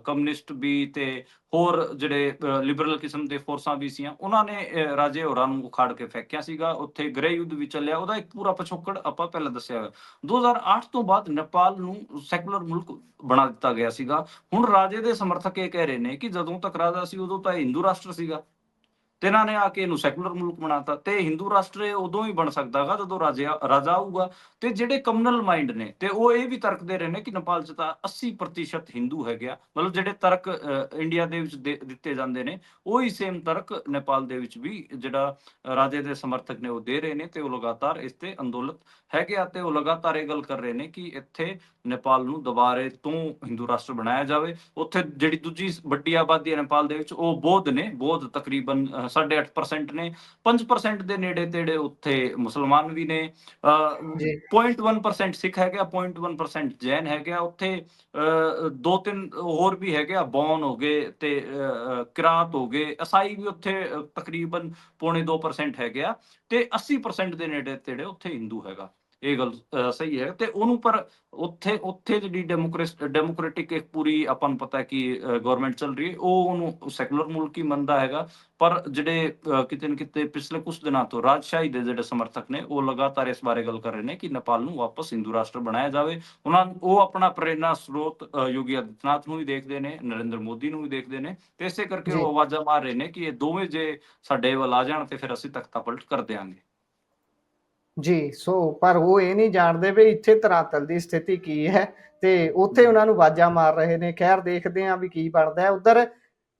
B: ਕਮਿਊਨਿਸਟ ਵੀ, ਤੇ ਹੋਰ ਜਿਹੜੇ ਲਿਬਰਲ ਕਿਸਮ ਦੇ ਫੋਰਸਾਂ ਵੀ ਸੀਆਂ, ਉਹਨਾਂ ਨੇ ਰਾਜੇ ਹੋਰਾਂ ਨੂੰ ਉਖਾੜ ਕੇ ਫੈਂਕਿਆ ਸੀਗਾ। ਉੱਥੇ ਗ੍ਰਹਿ ਯੁੱਧ ਵੀ ਚੱਲਿਆ, ਉਹਦਾ ਇੱਕ ਪੂਰਾ ਪਿਛੋਕੜ ਆਪਾਂ ਪਹਿਲਾਂ ਦੱਸਿਆ ਹੋਇਆ। 2008 ਤੋਂ ਬਾਅਦ ਨੇਪਾਲ ਨੂੰ ਸੈਕੂਲਰ ਮੁਲਕ ਬਣਾ ਦਿੱਤਾ ਗਿਆ ਸੀਗਾ। ਹੁਣ ਰਾਜੇ ਦੇ ਸਮਰਥਕ ਇਹ ਕਹਿ ਰਹੇ ਨੇ ਕਿ ਜਦੋਂ ਤੱਕ ਰਾਜਾ ਸੀ ਉਦੋਂ ਤਾਂ ਇਹ ਹਿੰਦੂ ਰਾਸ਼ਟਰ ਸੀਗਾ, ਤੇ ਇਹਨਾਂ ਨੇ ਆ ਕੇ ਇਹਨੂੰ ਸੈਕੂਲਰ ਮੁਲਕ ਬਣਾਤਾ। ਤੇ ਹਿੰਦੂ ਰਾਸ਼ਟਰ ਇਹ ਉਦੋਂ ਹੀ ਬਣ ਸਕਦਾ ਗਾ ਜਦੋਂ ਰਾਜਾ ਆਊਗਾ। ਤੇ ਜਿਹੜੇ ਕਮਿਊਨਲ ਮਾਈਂਡ ਨੇ, ਤੇ ਉਹ ਇਹ ਵੀ ਤਰਕ ਦੇ ਰਹੇ ਨੇ ਕਿ ਨੇਪਾਲ 'ਚ ਤਾਂ 80% ਹਿੰਦੂ ਹੈਗੇ ਆ। ਮਤਲਬ ਜਿਹੜੇ ਤਰਕ ਇੰਡੀਆ ਦੇ ਵਿੱਚ ਦਿੱਤੇ ਜਾਂਦੇ ਨੇ, ਉਹੀ ਸੇਮ ਤਰਕ ਨੇਪਾਲ ਦੇ ਵਿੱਚ ਵੀ ਜਿਹੜਾ ਰਾਜੇ ਦੇ ਸਮਰਥਕ ਨੇ ਉਹ ਦੇ ਰਹੇ ਨੇ। ਤੇ ਉਹ ਲਗਾਤਾਰ ਇਸ ਤੇ ਅੰਦੋਲਨ ਹੈਗੇ ਆ, ਤੇ ਉਹ ਲਗਾਤਾਰ ਇਹ ਗੱਲ ਕਰ ਰਹੇ ਨੇ ਕਿ ਇੱਥੇ ਨੇਪਾਲ ਨੂੰ ਦੁਬਾਰੇ ਤੋਂ ਹਿੰਦੂ ਰਾਸ਼ਟਰ ਬਣਾਇਆ ਜਾਵੇ। ਉੱਥੇ ਜਿਹੜੀ ਦੂਜੀ ਵੱਡੀ ਆਬਾਦੀ ਹੈ ਨੇਪਾਲ ਦੇ ਵਿੱਚ, ਉਹ ਬੌਧ ਨੇ। ਬੌਧ ਤਕਰੀਬਨ 8.5% ਨੇ। 5% ਦੇ ਨੇੜੇ ਤੇੜੇ ਉੱਥੇ ਮੁਸਲਮਾਨ ਵੀ ਨੇ।
A: ਜੀ
B: 0.1% ਸਿੱਖ ਹੈਗੇ ਆ, 0.1% ਜੈਨ ਹੈਗੇ ਆ। ਉੱਥੇ 2-3 ਹੋਰ ਵੀ ਹੈਗੇ ਆ, ਬੌਨ ਹੋ ਗਏ ਤੇ ਕਿਰਾਤ ਹੋ ਗਏ। ਈਸਾਈ ਵੀ ਉੱਥੇ ਤਕਰੀਬਨ 0.2% ਹੈਗੇ ਆ, ਤੇ 80% ਦੇ ਨੇੜੇ ਤੇੜੇ ਉੱਥੇ ਹਿੰਦੂ ਹੈਗਾ। ਇਹ ਗੱਲ ਸਹੀ ਹੈ। ਤੇ ਉਹਨੂੰ ਪਰ ਉੱਥੇ ਜਿਹੜੀ ਡੈਮੋਕ੍ਰੈਟਿਕ ਇੱਕ ਪੂਰੀ ਆਪਾਂ ਨੂੰ ਪਤਾ ਹੈ ਕਿ ਗਵਰਨਮੈਂਟ ਚੱਲ ਰਹੀ ਹੈ, ਉਹ ਉਹਨੂੰ ਸੈਕੂਲਰ ਮੁਲਕ ਹੀ ਮੰਨਦਾ ਹੈਗਾ। ਪਰ ਜਿਹੜੇ ਕਿਤੇ ਨਾ ਕਿਤੇ ਪਿਛਲੇ ਕੁਝ ਦਿਨਾਂ ਤੋਂ ਰਾਜਸ਼ਾਹੀ ਦੇ ਜਿਹੜੇ ਸਮਰਥਕ ਨੇ, ਉਹ ਲਗਾਤਾਰ ਇਸ ਬਾਰੇ ਗੱਲ ਕਰ ਰਹੇ ਨੇ ਕਿ ਨੇਪਾਲ ਨੂੰ ਵਾਪਸ ਹਿੰਦੂ ਰਾਸ਼ਟਰ ਬਣਾਇਆ ਜਾਵੇ। ਉਹ ਆਪਣਾ ਪ੍ਰੇਰਨਾ ਸਰੋਤ ਯੋਗੀ ਆਦਿੱਤਿਆਨਾਥ ਨੂੰ ਵੀ ਦੇਖਦੇ ਨੇ, ਨਰਿੰਦਰ ਮੋਦੀ ਨੂੰ ਵੀ ਦੇਖਦੇ ਨੇ, ਤੇ ਇਸੇ ਕਰਕੇ
A: ਜੀ
B: ਉਹ ਆਵਾਜ਼ਾਂ ਮਾਰ ਰਹੇ ਨੇ ਕਿ ਇਹ ਦੋਵੇਂ ਜੇ ਸਾਡੇ ਵੱਲ ਆ ਜਾਣ ਤੇ ਫਿਰ ਅਸੀਂ ਤਖਤਾ ਪਲਟ ਕਰ ਦਿਆਂਗੇ।
A: ਜੀ ਸੋ ਪਰ ਉਹ ਇਹ ਨਹੀਂ ਜਾਣਦੇ ਵੀ ਇੱਥੇ ਧਰਾਤਲ ਦੀ ਸਥਿਤੀ ਕੀ ਹੈ, ਤੇ ਉੱਥੇ ਉਹਨਾਂ ਨੂੰ ਆਵਾਜ਼ਾਂ ਮਾਰ ਰਹੇ ਨੇ। ਖੈਰ ਦੇਖਦੇ ਹਾਂ ਵੀ ਕੀ ਬਣਦਾ ਹੈ। ਉਧਰ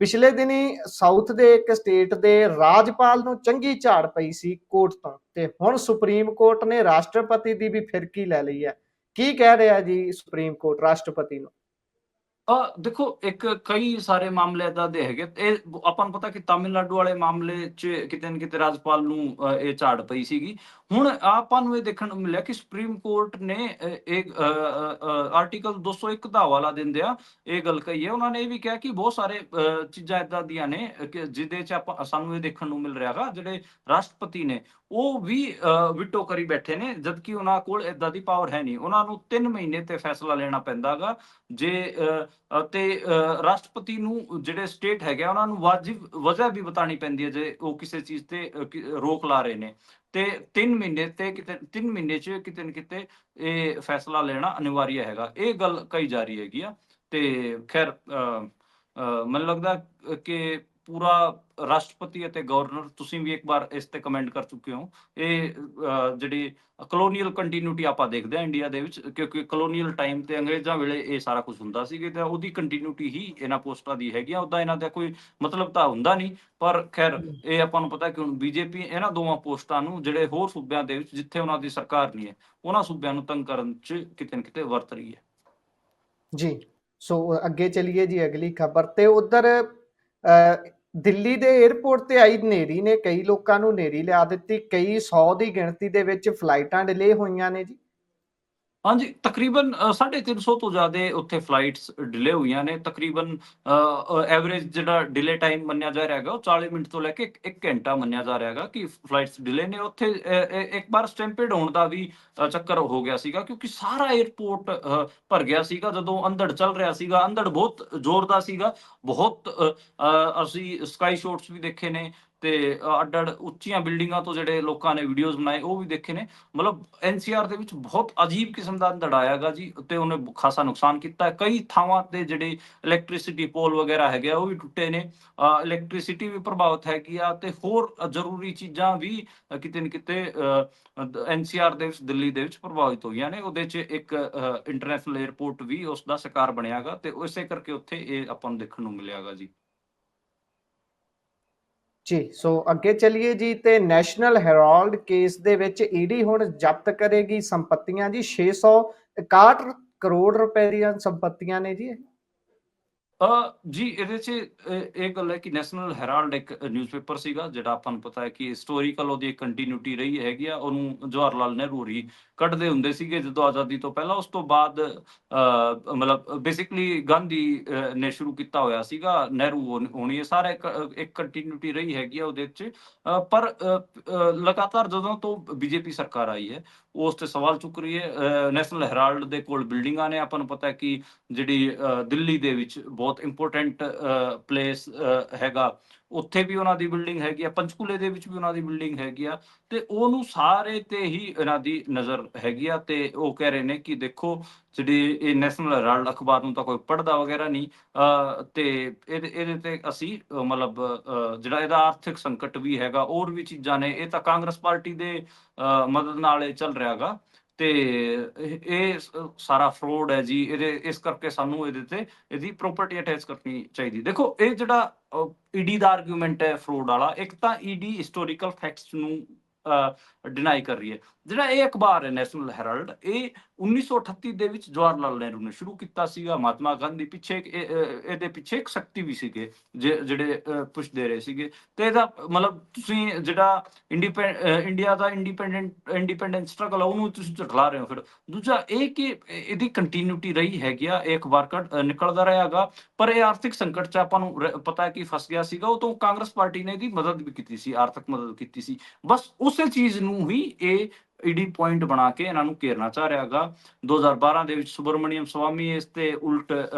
A: ਪਿਛਲੇ ਦਿਨੀ ਸਾਊਥ ਦੇ ਇੱਕ ਸਟੇਟ ਦੇ ਰਾਜਪਾਲ ਨੂੰ ਚੰਗੀ ਝਾੜ ਪਈ ਸੀ ਕੋਰਟ ਤੋਂ, ਤੇ ਹੁਣ ਸੁਪਰੀਮ ਕੋਰਟ ਨੇ ਰਾਸ਼ਟਰਪਤੀ ਦੀ ਵੀ ਫਿਰਕੀ ਲੈ ਲਈ ਹੈ। ਕੀ ਕਹਿ ਰਿਹਾ ਜੀ ਸੁਪਰੀਮ ਕੋਰਟ ਰਾਸ਼ਟਰਪਤੀ ਨੂੰ?
B: ਦੇਖੋ, ਇੱਕ ਕਈ ਸਾਰੇ ਮਾਮਲੇ ਏਦਾਂ ਦੇ ਹੈਗੇ। ਇਹ ਆਪਾਂ ਨੂੰ ਪਤਾ ਕਿ ਤਾਮਿਲਨਾਡੂ ਵਾਲੇ ਮਾਮਲੇ 'ਚ ਕਿਤੇ ਨਾ ਕਿਤੇ ਰਾਜਪਾਲ ਨੂੰ ਇਹ ਝਾੜ ਪਈ ਸੀਗੀ। ਹੁਣ ਆਪਾਂ ਨੂੰ ਇਹ ਦੇਖਣ ਨੂੰ ਮਿਲਿਆ ਕਿ ਸੁਪਰੀਮ ਕੋਰਟ ਨੇ ਇੱਕ ਆਰਟੀਕਲ 201 ਦਾ ਹਵਾਲਾ ਦਿੰਦਿਆਂ ਇਹ ਗੱਲ ਕਹੀ ਹੈ। ਉਹਨਾਂ ਨੇ ਇਹ ਵੀ ਕਿਹਾ ਕਿ ਬਹੁਤ ਸਾਰੇ ਚੀਜ਼ਾਂ ਏਦਾਂ ਦੀਆਂ ਨੇ ਕਿ ਜਿਹਦੇ 'ਚ ਸਾਨੂੰ ਇਹ ਦੇਖਣ ਨੂੰ ਮਿਲ ਰਿਹਾ ਗਾ, ਜਿਹੜੇ ਰਾਸ਼ਟਰਪਤੀ ਨੇ ਉਹ ਵੀ ਵਿਟੋ ਕਰੀ ਬੈਠੇ ਨੇ, ਜਦਕਿ ਉਹਨਾਂ ਕੋਲ ਏਦਾਂ ਦੀ ਪਾਵਰ ਹੈ ਨਹੀਂ। ਉਹਨਾਂ ਨੂੰ 3 ਮਹੀਨੇ ਤੇ ਫੈਸਲਾ ਲੈਣਾ ਪੈਂਦਾ ਗਾ। ਜੇ ਤੇ ਰਾਸ਼ਟਰਪਤੀ ਨੂੰ ਜਿਹੜੇ ਸਟੇਟ ਹੈਗੇ ਆ, ਉਹਨਾਂ ਨੂੰ ਵਾਜਿਬ ਵਜ੍ਹਾ ਵੀ ਬਤਾਣੀ ਪੈਂਦੀ ਹੈ ਜੇ ਉਹ ਕਿਸੇ ਚੀਜ਼ ਤੇ ਰੋਕ ਲਾ ਰਹੇ ਨੇ। ਤੇ 3 ਮਹੀਨੇ ਤੇ ਕਿਤੇ 3 ਮਹੀਨੇ 'ਚ ਕਿਤੇ ਨਾ ਕਿਤੇ ਇਹ ਫੈਸਲਾ ਲੈਣਾ ਅਨਿਵਾਰੀ ਹੈਗਾ। ਇਹ ਗੱਲ ਕਹੀ ਜਾ ਰਹੀ ਹੈਗੀ ਆ। ਤੇ ਖੈਰ ਮੈਨੂੰ ਲੱਗਦਾ ਕਿ ਪੂਰਾ ਰਾਸ਼ਟਰਪਤੀ ਅਤੇ ਗਵਰਨਰ, ਤੁਸੀਂ ਵੀ ਇੱਕ ਵਾਰ ਇਸ ਤੇ ਕਮੈਂਟ ਕਰ ਚੁੱਕੇ ਹੋ, ਇਹ ਜਿਹੜੀ ਕਲੋਨੀਅਲ ਕੰਟੀਨਿਊਟੀ ਆਪਾਂ ਦੇਖਦੇ ਹਾਂ ਇੰਡੀਆ ਦੇ ਵਿੱਚ, ਕਿਉਂਕਿ ਕਲੋਨੀਅਲ ਟਾਈਮ ਤੇ ਅੰਗਰੇਜ਼ਾਂ ਵੇਲੇ ਇਹ ਸਾਰਾ ਕੁਝ ਹੁੰਦਾ ਸੀ, ਤੇ ਉਹਦੀ ਕੰਟੀਨਿਊਟੀ ਹੀ ਇਹਨਾਂ ਪੋਸਟਾਂ ਦੀ ਹੈਗੀ ਆ। ਉੱਦਾਂ ਇਹਨਾਂ ਦਾ ਕੋਈ ਮਤਲਬ ਤਾਂ ਹੁੰਦਾ ਨਹੀਂ। ਪਰ ਖੈਰ ਇਹ ਆਪਾਂ ਨੂੰ ਪਤਾ ਕਿ ਹੁਣ ਬੀਜੇਪੀ ਇਹਨਾਂ ਦੋਵਾਂ ਪੋਸਟਾਂ ਨੂੰ ਜਿਹੜੇ ਹੋਰ ਸੂਬਿਆਂ ਦੇ ਵਿੱਚ ਜਿੱਥੇ ਉਹਨਾਂ ਦੀ ਸਰਕਾਰ ਨਹੀਂ ਹੈ, ਉਹਨਾਂ ਸੂਬਿਆਂ ਨੂੰ ਤੰਗ ਕਰਨ 'ਚ ਕਿਤੇ ਨਾ ਕਿਤੇ ਵਰਤ ਰਹੀ ਹੈ।
A: ਜੀ ਸੋ ਅੱਗੇ ਚਲੀਏ ਜੀ ਅਗਲੀ ਖਬਰ ਤੇ। ਉਧਰ ਦਿੱਲੀ ਦੇ 에ਅਰਪੋਰਟ ਤੇ ਆਈ ਹਨੇਰੀ ਨੇ ਕਈ ਲੋਕਾਂ ਨੂੰ ਹਨੇਰੀ ਲਿਆ ਦਿੱਤੀ। ਕਈ 100 ਦੀ ਗਿਣਤੀ ਦੇ ਵਿੱਚ ਫਲਾਈਟਾਂ ਡਿਲੇ ਹੋਈਆਂ ਨੇ ਜੀ।
B: ਹਾਂਜੀ, ਤਕਰੀਬਨ 350 ਤੋਂ ਜ਼ਿਆਦਾ ਉੱਥੇ ਫਲਾਈਟਸ ਡਿਲੇ ਹੋਈਆਂ ਨੇ। ਤਕਰੀਬਨ ਐਵਰੇਜ ਜਿਹੜਾ ਡਿਲੇ ਟਾਈਮ ਮੰਨਿਆ ਜਾ ਰਿਹਾ ਹੈਗਾ, ਉਹ 40 ਮਿੰਟ ਤੋਂ ਲੈ ਕੇ 1 ਘੰਟਾ ਮੰਨਿਆ ਜਾ ਰਿਹਾ ਹੈਗਾ ਕਿ ਫਲਾਈਟਸ ਡਿਲੇ ਨੇ। ਉੱਥੇ ਇੱਕ ਵਾਰ ਸਟੈਂਪੇਡ ਹੋਣ ਦਾ ਵੀ ਚੱਕਰ ਹੋ ਗਿਆ ਸੀਗਾ, ਕਿਉਂਕਿ ਸਾਰਾ 에ਅਰਪੋਰਟ ਭਰ ਗਿਆ ਸੀਗਾ ਜਦੋਂ ਅੰਧੜ ਚੱਲ ਰਿਹਾ ਸੀਗਾ। ਅੰਧੜ ਬਹੁਤ ਜ਼ੋਰ ਦਾ ਸੀਗਾ। ਬਹੁਤ ਅਸੀਂ ਸਕਾਈ ਸ਼ਾਟਸ ਵੀ ਦੇਖੇ ਨੇ, ਤੇ ਅੱਡ-ਅੱਡ ਉੱਚੀਆਂ ਬਿਲਡਿੰਗਾਂ ਤੋਂ ਜਿਹੜੇ ਲੋਕਾਂ ਨੇ ਵੀਡੀਓਜ਼ ਬਣਾਏ ਉਹ ਵੀ ਦੇਖੇ ਨੇ। ਮਤਲਬ NCR ਦੇ ਵਿੱਚ ਬਹੁਤ ਅਜੀਬ ਕਿਸਮ ਦਾ ਅੰਧੜ ਆਇਆ ਗਾ ਜੀ, ਤੇ ਉਹਨੇ ਖਾਸਾ ਨੁਕਸਾਨ ਕੀਤਾ। ਕਈ ਥਾਵਾਂ ਤੇ ਜਿਹੜੇ ਇਲੈਕਟ੍ਰਿਸਿਟੀ ਪੋਲ ਵਗੈਰਾ ਹੈਗੇ ਆ, ਉਹ ਵੀ ਟੁੱਟੇ ਨੇ। ਇਲੈਕਟ੍ਰਿਸਿਟੀ ਵੀ ਪ੍ਰਭਾਵਿਤ ਹੈਗੀ ਆ, ਤੇ ਹੋਰ ਜ਼ਰੂਰੀ ਚੀਜ਼ਾਂ ਵੀ ਕਿਤੇ ਨਾ ਕਿਤੇ NCR ਦੇ ਵਿੱਚ, ਦਿੱਲੀ ਦੇ ਵਿੱਚ ਪ੍ਰਭਾਵਿਤ ਹੋਈਆਂ ਨੇ। ਉਹਦੇ 'ਚ ਇੱਕ ਇੰਟਰਨੈਸ਼ਨਲ 에ਅਰਪੋਰਟ ਵੀ ਉਸ ਦਾ ਸ਼ਿਕਾਰ ਬਣਿਆ ਗਾ, ਤੇ ਇਸੇ ਕਰਕੇ ਉੱਥੇ ਇਹ ਆਪਾਂ ਨੂੰ ਦੇਖਣ ਨੂੰ ਮਿਲਿਆ ਗਾ ਜੀ।
A: ਜੀ ਸੋ ਅੱਗੇ ਚਲੀਏ ਜੀ। ਤੇ ਨੈਸ਼ਨਲ ਹੈਰਾਲਡ ਕੇਸ ਦੇ ਵਿੱਚ ਈਡੀ ਹੁਣ ਜ਼ਬਤ ਕਰੇਗੀ ਸੰਪਤੀਆਂ ਜੀ। 661 ਕਰੋੜ ਰੁਪਏ ਦੀਆਂ ਸੰਪਤੀਆਂ ਨੇ ਜੀ।
B: ਜੀ ਇਹਦੇ 'ਚ ਇਹ ਗੱਲ ਹੈ ਕਿ ਨੈਸ਼ਨਲ ਹੈਰਾਲਡ ਇੱਕ ਨਿਊਜ਼ਪੇਪਰ ਸੀਗਾ, ਜਿਹੜਾ ਆਪਾਂ ਨੂੰ ਪਤਾ ਹੈ ਕਿ ਹਿਸਟੋਰੀਕਲ ਉਹਦੀ ਕੰਟੀਨਿਊਟੀ ਰਹੀ ਹੈਗੀ ਆ। ਉਹਨੂੰ ਜਵਾਹਰ ਲਾਲ ਨਹਿਰੂ ਹੋਰੀ ਕੱਢਦੇ ਹੁੰਦੇ ਸੀਗੇ ਜਦੋਂ ਆਜ਼ਾਦੀ ਤੋਂ ਪਹਿਲਾਂ। ਉਸ ਤੋਂ ਬਾਅਦ ਮਤਲਬ ਬੇਸਿਕਲੀ ਗਾਂਧੀ ਨੇ ਸ਼ੁਰੂ ਕੀਤਾ ਹੋਇਆ ਸੀਗਾ, ਨਹਿਰੂ ਹੋਣੀ, ਇਹ ਸਾਰਾ ਇੱਕ ਕੰਟੀਨਿਊਟੀ ਰਹੀ ਹੈਗੀ ਆ ਉਹਦੇ ਵਿੱਚ। ਪਰ ਲਗਾਤਾਰ ਜਦੋਂ ਤੋਂ ਬੀਜੇਪੀ ਸਰਕਾਰ ਆਈ ਹੈ ਉਸ ਤੇ ਸਵਾਲ ਚੁੱਕ ਰਹੀ ਹੈ। ਨੈਸ਼ਨਲ ਹੈਰਾਲਡ ਦੇ ਕੋਲ ਬਿਲਡਿੰਗਾਂ ਨੇ, ਆਪਾਂ ਨੂੰ ਪਤਾ ਕਿ ਜਿਹੜੀ ਦਿੱਲੀ ਦੇ ਵਿੱਚ ਬਹੁਤ ਇੰਪੋਰਟੈਂਟ ਪਲੇਸ ਹੈਗਾ, ਉੱਥੇ ਵੀ ਉਹਨਾਂ ਦੀ ਬਿਲਡਿੰਗ ਹੈਗੀ ਆ, ਪੰਚਕੂਲੇ ਦੇ ਵਿੱਚ ਵੀ ਉਹਨਾਂ ਦੀ ਬਿਲਡਿੰਗ ਹੈਗੀ ਆ, ਤੇ ਉਹਨੂੰ ਸਾਰੇ ਤੇ ਹੀ ਇਹਨਾਂ ਦੀ ਨਜ਼ਰ ਹੈਗੀ ਆ। ਤੇ ਉਹ ਕਹਿ ਰਹੇ ਨੇ ਕਿ ਦੇਖੋ ਜਿਹੜੀ ਇਹ ਨੈਸ਼ਨਲ ਹੈਰਾਲਡ ਅਖਬਾਰ ਨੂੰ ਤਾਂ ਕੋਈ ਪੜ੍ਹਦਾ ਵਗੈਰਾ ਨਹੀਂ, ਤੇ ਇਹਦੇ ਤੇ ਅਸੀਂ ਮਤਲਬ ਜਿਹੜਾ ਇਹਦਾ ਆਰਥਿਕ ਸੰਕਟ ਵੀ ਹੈਗਾ, ਹੋਰ ਵੀ ਚੀਜ਼ਾਂ ਨੇ, ਇਹ ਤਾਂ ਕਾਂਗਰਸ ਪਾਰਟੀ ਦੇ ਮਦਦ ਨਾਲ ਇਹ ਚੱਲ ਰਿਹਾ ਹੈਗਾ, ਤੇ ਇਹ ਸਾਰਾ ਫਰੋਡ ਹੈ ਜੀ। ਇਹਦੇ ਇਸ ਕਰਕੇ ਸਾਨੂੰ ਇਹਦੇ ਤੇ ਇਹਦੀ ਪ੍ਰੋਪਰਟੀ ਅਟੈਚ ਕਰਨੀ ਚਾਹੀਦੀ। ਦੇਖੋ ਇਹ ਜਿਹੜਾ ਈਡੀ ਦਾ ਆਰਗੂਮੈਂਟ ਹੈ ਫਰੋਡ ਵਾਲਾ, ਇੱਕ ਤਾਂ ਈਡੀ ਹਿਸਟੋਰੀਕਲ ਫੈਕਟਸ ਨੂੰ ਡਿਨਾਈ ਕਰ ਰਹੀ ਹੈ। ਜਿਹੜਾ ਇਹ ਅਖਬਾਰ ਹੈ ਨੈਸ਼ਨਲ ਹੈਰਾਲਡ, ਇਹ 1938 ਦੇ ਵਿੱਚ ਜਵਾਹਰ ਲਾਲ ਨਹਿਰੂ ਨੇ ਸ਼ੁਰੂ ਕੀਤਾ ਸੀਗਾ। ਮਹਾਤਮਾ ਗਾਂਧੀ ਪਿੱਛੇ ਇਹਦੇ ਪਿੱਛੇ ਇੱਕ ਸ਼ਕਤੀ ਵੀ ਸੀਗੇ ਜਿਹੜੇ ਪੁਸ਼ ਦੇ ਰਹੇ ਸੀਗੇ। ਤੇ ਇਹਦਾ ਮਤਲਬ ਤੁਸੀਂ ਜਿਹੜਾ ਇੰਡੀਆ ਦਾ ਇੰਡੀਪੈਂਡੈਂਸ ਸਟਰਗਲ ਆ ਉਹਨੂੰ ਤੁਸੀਂ ਝਟਲਾ ਰਹੇ ਹੋ। ਫਿਰ ਦੂਜਾ ਇਹ ਕਿ ਇਹਦੀ ਕੰਟੀਨਿਊਟੀ ਰਹੀ ਹੈਗੀ ਆ, ਇਹ ਅਖਬਾਰ ਨਿਕਲਦਾ ਰਿਹਾਗਾ, ਪਰ ਇਹ ਆਰਥਿਕ ਸੰਕਟ ਚ ਆਪਾਂ ਨੂੰ ਪਤਾ ਹੈ ਕਿ ਫਸ ਗਿਆ ਸੀਗਾ। ਉਹ ਤੋਂ ਕਾਂਗਰਸ ਪਾਰਟੀ ਨੇ ਇਹਦੀ ਮਦਦ ਵੀ ਕੀਤੀ ਸੀ, ਆਰਥਿਕ ਮਦਦ ਕੀਤੀ ਸੀ। ਬਸ ਉਸੇ ਚੀਜ਼ ਨੂੰ ਹੀ ਇਹ ਈਡੀ ਪੁਆਇੰਟ ਬਣਾ ਕੇ ਇਹਨਾਂ ਨੂੰ ਘੇਰਨਾ ਚਾਹ ਰਿਹਾ ਹੈਗਾ। 2012 ਦੇ ਵਿੱਚ ਸੁਬਰਮਣੀਅਮ ਸਵਾਮੀ ਇਸ ਤੇ ਉਲਟ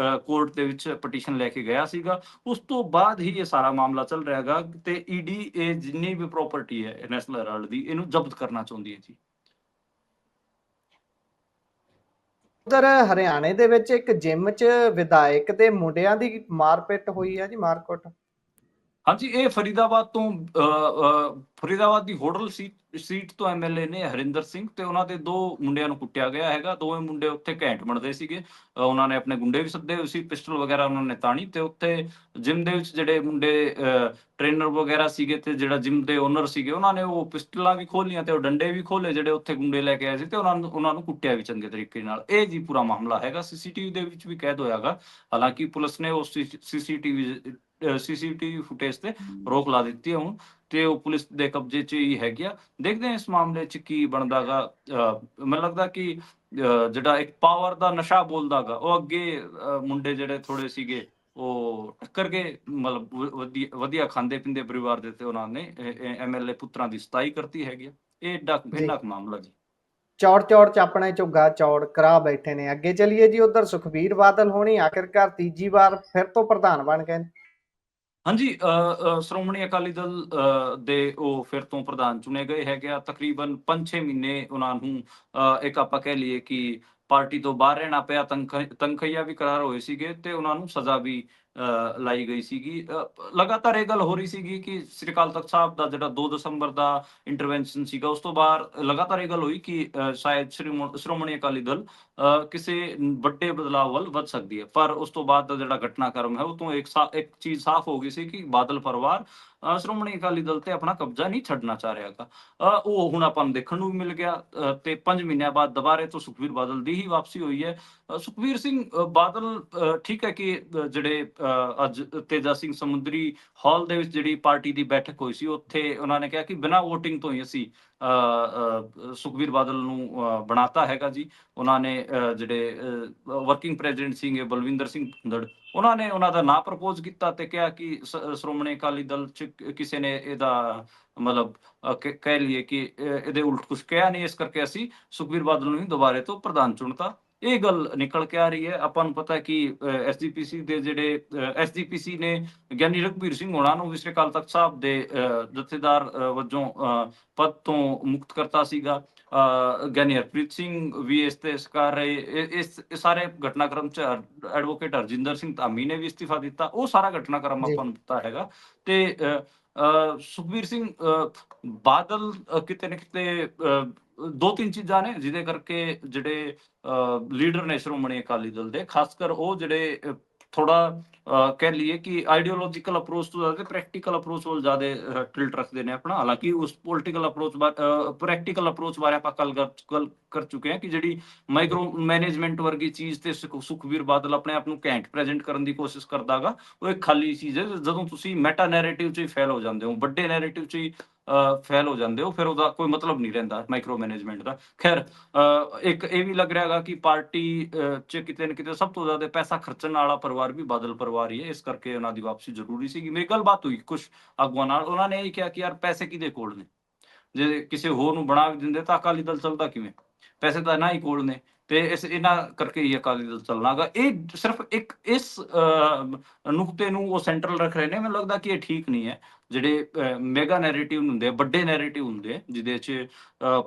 B: ਕੋਰਟ ਦੇ ਵਿੱਚ ਪਟੀਸ਼ਨ ਲੈ ਕੇ ਗਿਆ ਸੀਗਾ। ਉਸ ਤੋਂ ਬਾਅਦ ਹੀ ਇਹ ਸਾਰਾ ਮਾਮਲਾ ਚੱਲ ਰਿਹਾ ਹੈਗਾ, ਤੇ ਈਡੀ ਇਹ ਜਿੰਨੀ ਵੀ ਪ੍ਰਾਪਰਟੀ ਹੈ ਨੈਸ਼ਨਲ ਹੈਰਾਲਡ ਦੀ, ਇਹਨੂੰ ਜ਼ਬਤ ਕਰਨਾ ਚਾਹੁੰਦੀ ਹੈ ਜੀ।
A: ਉਧਰ ਹਰਿਆਣੇ ਦੇ ਵਿੱਚ ਇੱਕ ਜਿਮ 'ਚ ਵਿਧਾਇਕ ਦੇ ਮੁੰਡਿਆਂ ਦੀ ਮਾਰਪਿੱਟ ਹੋਈ ਹੈ ਜੀ, ਮਾਰਕੁੱਟ।
B: ਹਾਂਜੀ, ਇਹ ਫਰੀਦਾਬਾਦ ਦੀ ਹੋਡਲ ਸੀਟ ਤੋਂ ਐਮਐਲਏ ਨੇ ਹਰਿੰਦਰ ਸਿੰਘ, ਤੇ ਉਹਨਾਂ ਦੇ ਦੋ ਮੁੰਡਿਆਂ ਨੂੰ ਕੁੱਟਿਆ ਗਿਆ ਹੈਗਾ। ਦੋਵੇਂ ਮੁੰਡੇ ਉੱਥੇ ਘੈਂਟ ਬਣਦੇ ਸੀਗੇ, ਉਹਨਾਂ ਨੇ ਆਪਣੇ ਗੁੰਡੇ ਵੀ ਸੱਦੇ ਹੋਏ ਸੀ, ਪਿਸਟਲ ਵਗੈਰਾ ਉਹਨਾਂ ਨੇ ਤਾਣੀ, ਤੇ ਉੱਥੇ ਜਿਮ ਦੇ ਵਿੱਚ ਜਿਹੜੇ ਮੁੰਡੇ ਟ੍ਰੇਨਰ ਵਗੈਰਾ ਸੀਗੇ ਤੇ ਜਿਹੜਾ ਜਿਮ ਦੇ ਓਨਰ ਸੀਗੇ, ਉਹਨਾਂ ਨੇ ਉਹ ਪਿਸਟਲਾਂ ਵੀ ਖੋਲੀਆਂ ਤੇ ਉਹ ਡੰਡੇ ਵੀ ਖੋਲੇ ਜਿਹੜੇ ਉੱਥੇ ਗੁੰਡੇ ਲੈ ਕੇ ਆਏ ਸੀ, ਤੇ ਉਹਨਾਂ ਨੂੰ ਕੁੱਟਿਆ ਵੀ ਚੰਗੇ ਤਰੀਕੇ ਨਾਲ। ਇਹ ਜੀ ਪੂਰਾ ਮਾਮਲਾ ਹੈਗਾ, ਸੀਸੀਟੀਵੀ ਦੇ ਵਿੱਚ ਵੀ ਕੈਦ ਹੋਇਆਗਾ। ਹਾਲਾਂਕਿ ਪੁਲਿਸ ਨੇ ਉਸ ਸੀਸੀਟੀਵੀ ਫੁਟੇਜ ਤੇ ਰੋਕ ਲਾ ਦਿੱਤੀ ਹੈ ਹੁਣ, ਤੇ ਉਹ ਪੁਲਿਸ ਦੇ ਕਬਜ਼ੇ 'ਚ ਹੀ ਹੈਗੀ ਆ। ਦੇਖਦੇ ਹਾਂ ਇਸ ਮਾਮਲੇ 'ਚ ਕੀ ਬਣਦਾਗਾ। ਮੈਨੂੰ ਲੱਗਦਾ ਕਿ ਜਿਹੜਾ ਇੱਕ ਪਾਵਰ ਦਾ ਨਸ਼ਾ ਬੋਲਦਾਗਾ, ਉਹ ਅੱਗੇ ਮੁੰਡੇ ਜਿਹੜੇ ਥੋੜੇ ਸੀਗੇ ਉਹ ਟੱਕਰ ਗਏ, ਮਤਲਬ ਵਧੀਆ ਖਾਂਦੇ ਪੀਂਦੇ ਪਰਿਵਾਰ ਦੇ, ਤੇ ਉਹਨਾਂ ਨੇ ਐਮਐਲਏ ਪੁੱਤਰਾਂ ਦੀ ਸਤਾਈ ਕਰਤੀ ਹੈਗੀ ਆ। ਇਹ ਇੰਨਾ ਕੁ ਮਾਮਲਾ ਜੀ।
A: ਚੌੜ ਚ ਆਪਣੇ ਝੁੱਗਾ ਚੌੜ ਕਰਾ ਬੈਠੇ ਨੇ। ਅੱਗੇ ਚਲੀਏ ਜੀ, ਉਧਰ ਸੁਖਬੀਰ ਬਾਦਲ ਹੋਣੀ ਆਖਿਰਕਾਰ ਤੀਜੀ ਵਾਰ ਫਿਰ ਤੋਂ ਪ੍ਰਧਾਨ ਬਣ ਗਏ।
B: ਹਾਂਜੀ, ਸ਼੍ਰੋਮਣੀ ਅਕਾਲੀ ਦਲ ਦੇ ਉਹ ਫਿਰ ਤੋਂ ਪ੍ਰਧਾਨ ਚੁਣੇ ਗਏ ਹੈਗੇ ਆ। ਤਕਰੀਬਨ 5-6 ਮਹੀਨੇ ਉਹਨਾਂ ਨੂੰ ਇੱਕ ਆਪਾਂ ਕਹਿ ਲਈਏ ਕਿ ਪਾਰਟੀ ਤੋਂ ਬਾਹਰ ਰਹਿਣਾ ਪਿਆ। ਤਨਖਈਆ ਵੀ ਕਰਾਰ ਹੋਏ ਸੀਗੇ, ਤੇ ਉਹਨਾਂ ਨੂੰ ਸਜ਼ਾ ਵੀ ਲਾਈ ਗਈ ਸੀਗੀ। ਲਗਾਤਾਰ ਇਹ ਗੱਲ ਹੋ ਰਹੀ ਸੀਗੀ ਕਿ ਸ੍ਰੀ ਅਕਾਲ ਤਖਤ ਸਾਹਿਬ ਦਾ ਜਿਹੜਾ 2 ਦਸੰਬਰ ਦਾ ਇੰਟਰਵੈਂਸ਼ਨ ਸੀਗਾ, ਉਸ ਤੋਂ ਬਾਅਦ ਲਗਾਤਾਰ ਇਹ ਗੱਲ ਹੋਈ ਕਿ ਸ਼ਾਇਦ ਸ਼੍ਰੋਮਣੀ ਅਕਾਲੀ ਦਲ ਕਿਸੇ ਵੱਡੇ ਬਦਲਾਅ ਵੱਲ ਵੱਧ ਸਕਦੀ ਹੈ। ਪਰ ਉਸ ਤੋਂ ਬਾਅਦ ਦਾ ਜਿਹੜਾ ਘਟਨਾਕ੍ਰਮ ਹੈ, ਉਹ ਤੋਂ ਇੱਕ ਚੀਜ਼ ਸਾਫ਼ ਹੋ ਗਈ ਸੀ ਕਿ ਬਾਦਲ ਪਰਿਵਾਰ ਸ਼੍ਰੋਮਣੀ ਅਕਾਲੀ ਦਲ ਤੇ ਆਪਣਾ ਕਬਜ਼ਾ ਨਹੀਂ ਛੱਡਣਾ ਚਾਹ ਰਿਹਾਗਾ। ਉਹ ਹੁਣ ਆਪਾਂ ਨੂੰ ਦੇਖਣ ਨੂੰ ਵੀ ਮਿਲ ਗਿਆ, ਤੇ 5 ਮਹੀਨਿਆਂ ਬਾਅਦ ਦੁਬਾਰੇ ਤੋਂ ਸੁਖਬੀਰ ਬਾਦਲ ਦੀ ਹੀ ਵਾਪਸੀ ਹੋਈ ਹੈ। ਸੁਖਬੀਰ ਸਿੰਘ ਬਾਦਲ ਠੀਕ ਹੈ ਕਿ ਜਿਹੜੇ ਅੱਜ ਤੇਜਾ ਸਿੰਘ ਸਮੁੰਦਰੀ ਹਾਲ ਦੇ ਵਿੱਚ ਜਿਹੜੀ ਪਾਰਟੀ ਦੀ ਬੈਠਕ ਹੋਈ ਸੀ, ਉੱਥੇ ਉਹਨਾਂ ਨੇ ਕਿਹਾ ਕਿ ਬਿਨਾਂ ਵੋਟਿੰਗ ਤੋਂ ਹੀ ਅਸੀਂ ਸੁਖਬੀਰ ਬਾਦਲ ਨੂੰ ਬਣਾਤਾ ਹੈਗਾ ਜੀ। ਉਹਨਾਂ ਨੇ ਜਿਹੜੇ ਵਰਕਿੰਗ ਪ੍ਰੈਜ਼ੀਡੈਂਟ ਸੀਗੇ ਬਲਵਿੰਦਰ ਸਿੰਘ ਭੁੰਦੜ, ਉਹਨਾਂ ਨੇ ਉਹਨਾਂ ਦਾ ਨਾਂ ਪ੍ਰਪੋਜ਼ ਕੀਤਾ ਤੇ ਕਿਹਾ ਕਿ ਸ਼੍ਰੋਮਣੀ ਅਕਾਲੀ ਦਲ ਚ ਕਿਸੇ ਨੇ ਇਹਦਾ ਮਤਲਬ ਕਹਿ ਲਈਏ ਕਿ ਇਹਦੇ ਉਲਟ ਕੁਝ ਕਿਹਾ ਨਹੀਂ, ਇਸ ਕਰਕੇ ਅਸੀਂ ਸੁਖਬੀਰ ਬਾਦਲ ਨੂੰ ਹੀ ਦੁਬਾਰੇ ਤੋਂ ਪ੍ਰਧਾਨ ਚੁਣਤਾ। ਇਹ ਗੱਲ ਨਿਕਲ ਕੇ ਆ ਰਹੀ ਹੈ। ਆਪਾਂ ਨੂੰ ਪਤਾ ਹੈ ਕਿ ਐਸਜੀਪੀਸੀ ਦੇ ਜਿਹੜੇ ਐਸਜੀਪੀਸੀ ਨੇ ਗਿਆਨੀ ਰਘਬੀਰ ਸਿੰਘ ਹੋਣਾ ਨੂੰ ਵੀ ਸ੍ਰੀ ਅਕਾਲ ਤਖਤ ਸਾਹਿਬ ਦੇ ਜਥੇਦਾਰ ਵਜੋਂ ਪਦ ਤੋਂ ਮੁਕਤ ਕਰਤਾ ਸੀਗਾ। ਗਿਆਨੀ ਹਰਪ੍ਰੀਤ ਸਿੰਘ ਵੀ ਇਸ ਤੇ ਸ਼ਿਕਾਰ ਰਹੇ। ਇਸ ਸਾਰੇ ਘਟਨਾਕ੍ਰਮ ਚ ਐਡਵੋਕੇਟ ਹਰਜਿੰਦਰ ਸਿੰਘ ਧਾਮੀ ਨੇ ਵੀ ਅਸਤੀਫਾ ਦਿੱਤਾ। ਉਹ ਸਾਰਾ ਘਟਨਾਕ੍ਰਮ ਆਪਾਂ ਨੂੰ ਪਤਾ ਹੈਗਾ। ਤੇ ਸੁਖਬੀਰ ਸਿੰਘ ਬਾਦਲ ਕਿਤੇ ਨਾ ਕਿਤੇ 2-3 ਚੀਜ਼ਾਂ ਨੇ ਜਿਹਦੇ ਕਰਕੇ ਜਿਹੜੇ ਲੀਡਰ ਨੇ ਸ਼੍ਰੋਮਣੀ ਅਕਾਲੀ ਦਲ ਦੇ, ਖਾਸ ਕਰ ਉਹ ਜਿਹੜੇ ਥੋੜਾ ਕਹਿ ਲਈਏ ਕਿ ਆਈਡੀਓਲੋਜੀਕਲ ਅਪਰੋਚ ਤੋਂ ਜ਼ਿਆਦਾ ਪ੍ਰੈਕਟੀਕਲ ਅਪਰੋਚ ਵੱਲ ਜ਼ਿਆਦਾ ਟਿਲਟ ਰੱਖਦੇ ਨੇ ਆਪਣਾ। ਹਾਲਾਂਕਿ ਉਸ ਪ੍ਰੈਕਟੀਕਲ ਅਪਰੋਚ ਬਾਰੇ ਆਪਾਂ ਗੱਲ ਕਰ ਚੁੱਕੇ ਹਾਂ ਕਿ ਜਿਹੜੀ ਮਾਈਕਰੋ ਮੈਨੇਜਮੈਂਟ ਵਰਗੀ ਚੀਜ਼ ਤੇ ਸੁਖਬੀਰ ਬਾਦਲ ਆਪਣੇ ਆਪ ਨੂੰ ਘੈਂਟ ਪ੍ਰੈਜ਼ੈਂਟ ਕਰਨ ਦੀ ਕੋਸ਼ਿਸ਼ ਕਰਦਾਗਾ, ਉਹ ਇੱਕ ਖਾਲੀ ਚੀਜ਼ ਹੈ। ਜਦੋਂ ਤੁਸੀਂ ਮੈਟਾ ਨੈਰੇਟਿਵ 'ਚ ਹੀ ਫੇਲ ਹੋ ਜਾਂਦੇ ਹੋ, ਵੱਡੇ ਨੈਰੇਟਿਵ 'ਚ ਹੀ ਫੇਲ ਹੋ ਜਾਂਦੇ ਹੋ, ਫਿਰ ਉਹਦਾ ਕੋਈ ਮਤਲਬ ਨਹੀਂ ਰਹਿੰਦਾ ਮਾਈਕਰੋ ਮੈਨੇਜਮੈਂਟ ਦਾ। ਖੈਰ ਇੱਕ ਇਹ ਵੀ ਲੱਗ ਰਿਹਾ ਹੈਗਾ ਕਿ ਪਾਰਟੀ 'ਚ ਕਿਤੇ ਨਾ ਕਿਤੇ ਸਭ ਤੋਂ ਜ਼ਿਆਦਾ ਪੈਸਾ ਖਰਚਣ ਵਾਲਾ ਪਰਿਵਾਰ ਵੀ ਬਾਦਲ ਪਰਿਵਾਰ ਹੀ ਹੈ, ਇਸ ਕਰਕੇ ਉਹਨਾਂ ਦੀ ਵਾਪਸੀ ਜ਼ਰੂਰੀ ਸੀਗੀ। ਮੇਰੀ ਗੱਲਬਾਤ ਹੋਈ ਕੁਛ ਆਗੂਆਂ ਨਾਲ, ਉਹਨਾਂ ਨੇ ਇਹ ਕਿਹਾ ਕਿ ਯਾਰ ਪੈਸੇ ਕਿਹਦੇ ਕੋਲ ਨੇ, ਜੇ ਕਿਸੇ ਹੋਰ ਨੂੰ ਬਣਾ ਵੀ ਦਿੰਦੇ ਤਾਂ ਅਕਾਲੀ ਦਲ ਚੱਲਦਾ ਕਿਵੇਂ, ਪੈਸੇ ਤਾਂ ਇਹਨਾਂ ਹੀ ਕੋਲ ਨੇ, ਤੇ ਇਹਨਾਂ ਕਰਕੇ ਹੀ ਅਕਾਲੀ ਦਲ ਚੱਲਣਾ ਗਾ। ਇਹ ਸਿਰਫ ਇੱਕ ਇਸ ਨੁਕਤੇ ਨੂੰ ਉਹ ਸੈਂਟਰਲ ਰੱਖ ਰਹੇ ਨੇ। ਮੈਨੂੰ ਲੱਗਦਾ ਕਿ ਇਹ ਠੀਕ ਨਹੀਂ ਹੈ। ਜਿਹੜੇ ਮੈਗਾ ਨੈਰੇਟਿਵ ਹੁੰਦੇ, ਵੱਡੇ ਨੈਰੇਟਿਵ ਹੁੰਦੇ, ਜਿਹਦੇ 'ਚ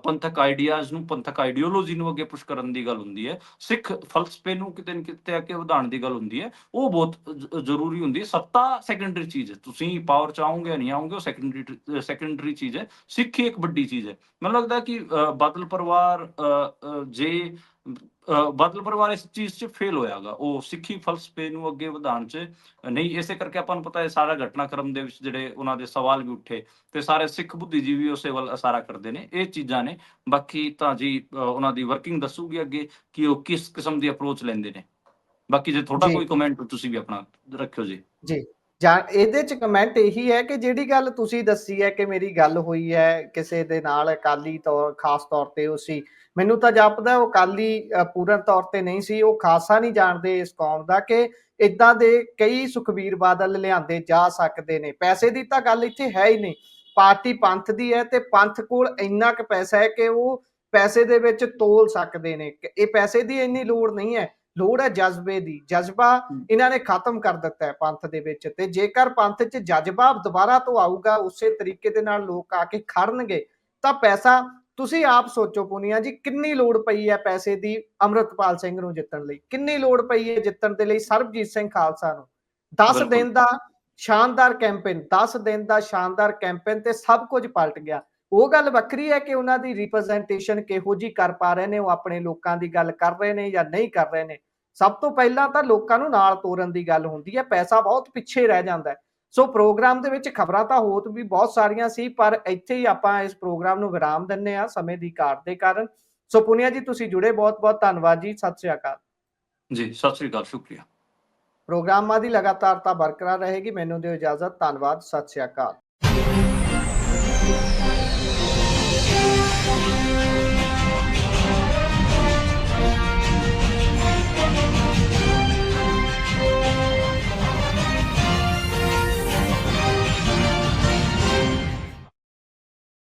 B: ਪੰਥਕ ਆਈਡੀਆਜ਼ ਨੂੰ, ਪੰਥਕ ਆਈਡੀਓਲੋਜੀ ਨੂੰ ਅੱਗੇ ਪੁਸ਼ ਕਰਨ ਦੀ ਗੱਲ ਹੁੰਦੀ ਹੈ, ਸਿੱਖ ਫਲਸਫੇ ਨੂੰ ਕਿਤੇ ਨਾ ਕਿਤੇ ਅੱਗੇ ਵਧਾਉਣ ਦੀ ਗੱਲ ਹੁੰਦੀ ਹੈ, ਉਹ ਬਹੁਤ ਜ਼ਰੂਰੀ ਹੁੰਦੀ ਹੈ। ਸੱਤਾ ਸੈਕੰਡਰੀ ਚੀਜ਼ ਹੈ, ਤੁਸੀਂ ਪਾਵਰ 'ਚ ਆਓਗੇ ਜਾਂ ਨਹੀਂ ਆਓਗੇ, ਉਹ ਸੈਕੰਡਰੀ ਚੀਜ਼ ਹੈ। ਸਿੱਖੀ ਇੱਕ ਵੱਡੀ ਚੀਜ਼ ਹੈ। ਮੈਨੂੰ ਲੱਗਦਾ ਕਿ ਬਾਦਲ ਪਰਿਵਾਰ ਜੇ ਬਾਦਲ ਪਰਿਵਾਰ ਇਸ ਚੀਜ਼ 'ਚ ਫੇਲ ਹੋਇਆਗਾ, ਉਹ ਸਿੱਖੀ ਫਲਸਫੇ ਨੂੰ ਅੱਗੇ ਵਧਾਉਣ 'ਚ ਨਹੀਂ। ਇਸੇ ਕਰਕੇ ਆਪਾਂ ਨੂੰ ਪਤਾ ਹੈ ਸਾਰਾ ਘਟਨਾਕ੍ਰਮ ਦੇ ਵਿੱਚ ਜਿਹੜੇ ਉਹਨਾਂ ਦੇ ਸਵਾਲ ਵੀ ਉੱਠੇ, ਤੇ ਸਾਰੇ ਸਿੱਖ ਬੁੱਧੀਜੀਵੀ ਉਸੇ ਵੱਲ ਇਸ਼ਾਰਾ ਕਰਦੇ ਨੇ। ਇਹ ਚੀਜ਼ਾਂ ਨੇ। ਬਾਕੀ ਤਾਂ ਜੀ ਉਹਨਾਂ ਦੀ ਵਰਕਿੰਗ ਦੱਸੂਗੀ ਅੱਗੇ ਕਿ ਉਹ ਕਿਸ ਕਿਸਮ ਦੀ ਅਪਰੋਚ ਲੈਂਦੇ ਨੇ। ਬਾਕੀ ਜੇ ਤੁਹਾਡਾ
A: ਜੀ
B: ਕੋਈ ਕਮੈਂਟ ਤੁਸੀਂ ਵੀ ਆਪਣਾ ਰੱਖਿਓ ਜੀ।
A: ਜੀ ਜਾਂ ਇਹਦੇ ਚ ਕਮੈਂਟ ਇਹੀ ਹੈ ਕਿ ਜਿਹੜੀ ਗੱਲ ਤੁਸੀਂ ਦੱਸੀ ਹੈ ਕਿ ਮੇਰੀ ਗੱਲ ਹੋਈ ਹੈ ਕਿਸੇ ਦੇ ਨਾਲ ਅਕਾਲੀ ਤੌਰ ਖਾਸ ਤੌਰ ਤੇ, ਉਹ ਸੀ, ਮੈਨੂੰ ਤਾਂ ਜਾਪਦਾ ਉਹ ਅਕਾਲੀ ਪੂਰਨ ਤੌਰ ਤੇ ਨਹੀਂ ਸੀ, ਉਹ ਖਾਸਾ ਨਹੀਂ ਜਾਣਦੇ ਇਸ ਕੌਮ ਦਾ ਕਿ ਇਦਾਂ ਦੇ ਕਈ ਸੁਖਬੀਰ ਬਾਦਲ ਲਿਆਂਦੇ ਜਾ ਸਕਦੇ ਨੇ। ਪੈਸੇ ਦੀ ਤਾਂ ਗੱਲ ਇੱਥੇ ਹੈ ਹੀ ਨਹੀਂ, ਪਾਰਟੀ ਪੰਥ ਦੀ ਹੈ ਤੇ ਪੰਥ ਕੋਲ ਇੰਨਾ ਕੁ ਪੈਸਾ ਹੈ ਕਿ ਉਹ ਪੈਸੇ ਦੇ ਵਿੱਚ ਤੋਲ ਸਕਦੇ ਨੇ। ਇਹ ਪੈਸੇ ਦੀ ਇੰਨੀ ਲੋੜ ਨਹੀਂ ਹੈ, ਲੋੜ ਹੈ ਜਜ਼ਬੇ ਦੀ। ਜਜ਼ਬਾ ਇਹਨਾਂ ਨੇ ਖਤਮ ਕਰ ਦਿੱਤਾ ਹੈ ਪੰਥ ਦੇ ਵਿੱਚ, ਤੇ ਜੇਕਰ ਪੰਥ 'ਚ ਜਜ਼ਬਾ ਦੁਬਾਰਾ ਤੋਂ ਆਊਗਾ, ਉਸੇ ਤਰੀਕੇ ਦੇ ਨਾਲ ਲੋਕ ਆ ਕੇ ਖੜਨਗੇ, ਤਾਂ ਪੈਸਾ ਤੁਸੀਂ ਆਪ ਸੋਚੋ ਪੁਨੀਆ ਜੀ, ਕਿੰਨੀ ਲੋੜ ਪਈ ਹੈ ਪੈਸੇ ਦੀ ਅੰਮ੍ਰਿਤਪਾਲ ਸਿੰਘ ਨੂੰ ਜਿੱਤਣ ਲਈ, ਕਿੰਨੀ ਲੋੜ ਪਈ ਹੈ ਜਿੱਤਣ ਦੇ ਲਈ ਸਰਬਜੀਤ ਸਿੰਘ ਖਾਲਸਾ ਨੂੰ। 10 ਦਿਨ ਦਾ ਸ਼ਾਨਦਾਰ ਕੈਂਪੇਨ, 10 ਦਿਨ ਦਾ ਸ਼ਾਨਦਾਰ ਕੈਂਪੇਨ ਤੇ ਸਭ ਕੁਝ ਪਲਟ ਗਿਆ। ਉਹ ਗੱਲ ਵੱਖਰੀ ਹੈ ਕਿ ਉਹਨਾਂ ਦੀ ਰਿਪਰੈਜ਼ੈਂਟੇਸ਼ਨ ਕਿਹੋ ਜੀ ਕਰ ਪਾ ਰਹੇ ਨੇ, ਉਹ ਆਪਣੇ ਲੋਕਾਂ ਦੀ ਗੱਲ ਕਰ ਰਹੇ ਨੇ ਜਾਂ ਨਹੀਂ ਕਰ ਰਹੇ ਨੇ। ਸਭ ਤੋਂ ਪਹਿਲਾਂ ਤਾਂ ਲੋਕਾਂ ਨੂੰ ਨਾਲ ਤੋਰਨ ਦੀ ਗੱਲ ਹੁੰਦੀ ਹੈ, ਪੈਸਾ ਬਹੁਤ ਪਿੱਛੇ ਰਹਿ ਜਾਂਦਾ ਹੈ। ਸੋ ਪ੍ਰੋਗਰਾਮ ਦੇ ਵਿੱਚ ਖਬਰਾਂ ਤਾਂ ਹੋਰ ਵੀ ਬਹੁਤ ਸਾਰੀਆਂ ਸੀ, ਪਰ ਇੱਥੇ ਹੀ ਆਪਾਂ ਇਸ ਪ੍ਰੋਗਰਾਮ ਨੂੰ ਵਿਰਾਮ ਦਿੰਦੇ ਹਾਂ ਸਮੇਂ ਦੀ ਘਾਟ ਦੇ ਕਾਰਨ। ਸੋ ਪੁਨੀਆ ਜੀ ਤੁਸੀਂ ਜੁੜੇ, ਬਹੁਤ ਬਹੁਤ ਧੰਨਵਾਦ ਜੀ। ਸਤਿ ਸ੍ਰੀ ਅਕਾਲ
B: ਜੀ। ਸਤਿ ਸ੍ਰੀ ਅਕਾਲ, ਸ਼ੁਕਰੀਆ।
A: ਪ੍ਰੋਗਰਾਮਾਂ ਦੀ ਲਗਾਤਾਰਤਾ ਬਰਕਰਾਰ ਰਹੇਗੀ। ਮੈਨੂੰ ਦਿਓ ਇਜਾਜ਼ਤ। ਧੰਨਵਾਦ। ਸਤਿ ਸ੍ਰੀ ਅਕਾਲ।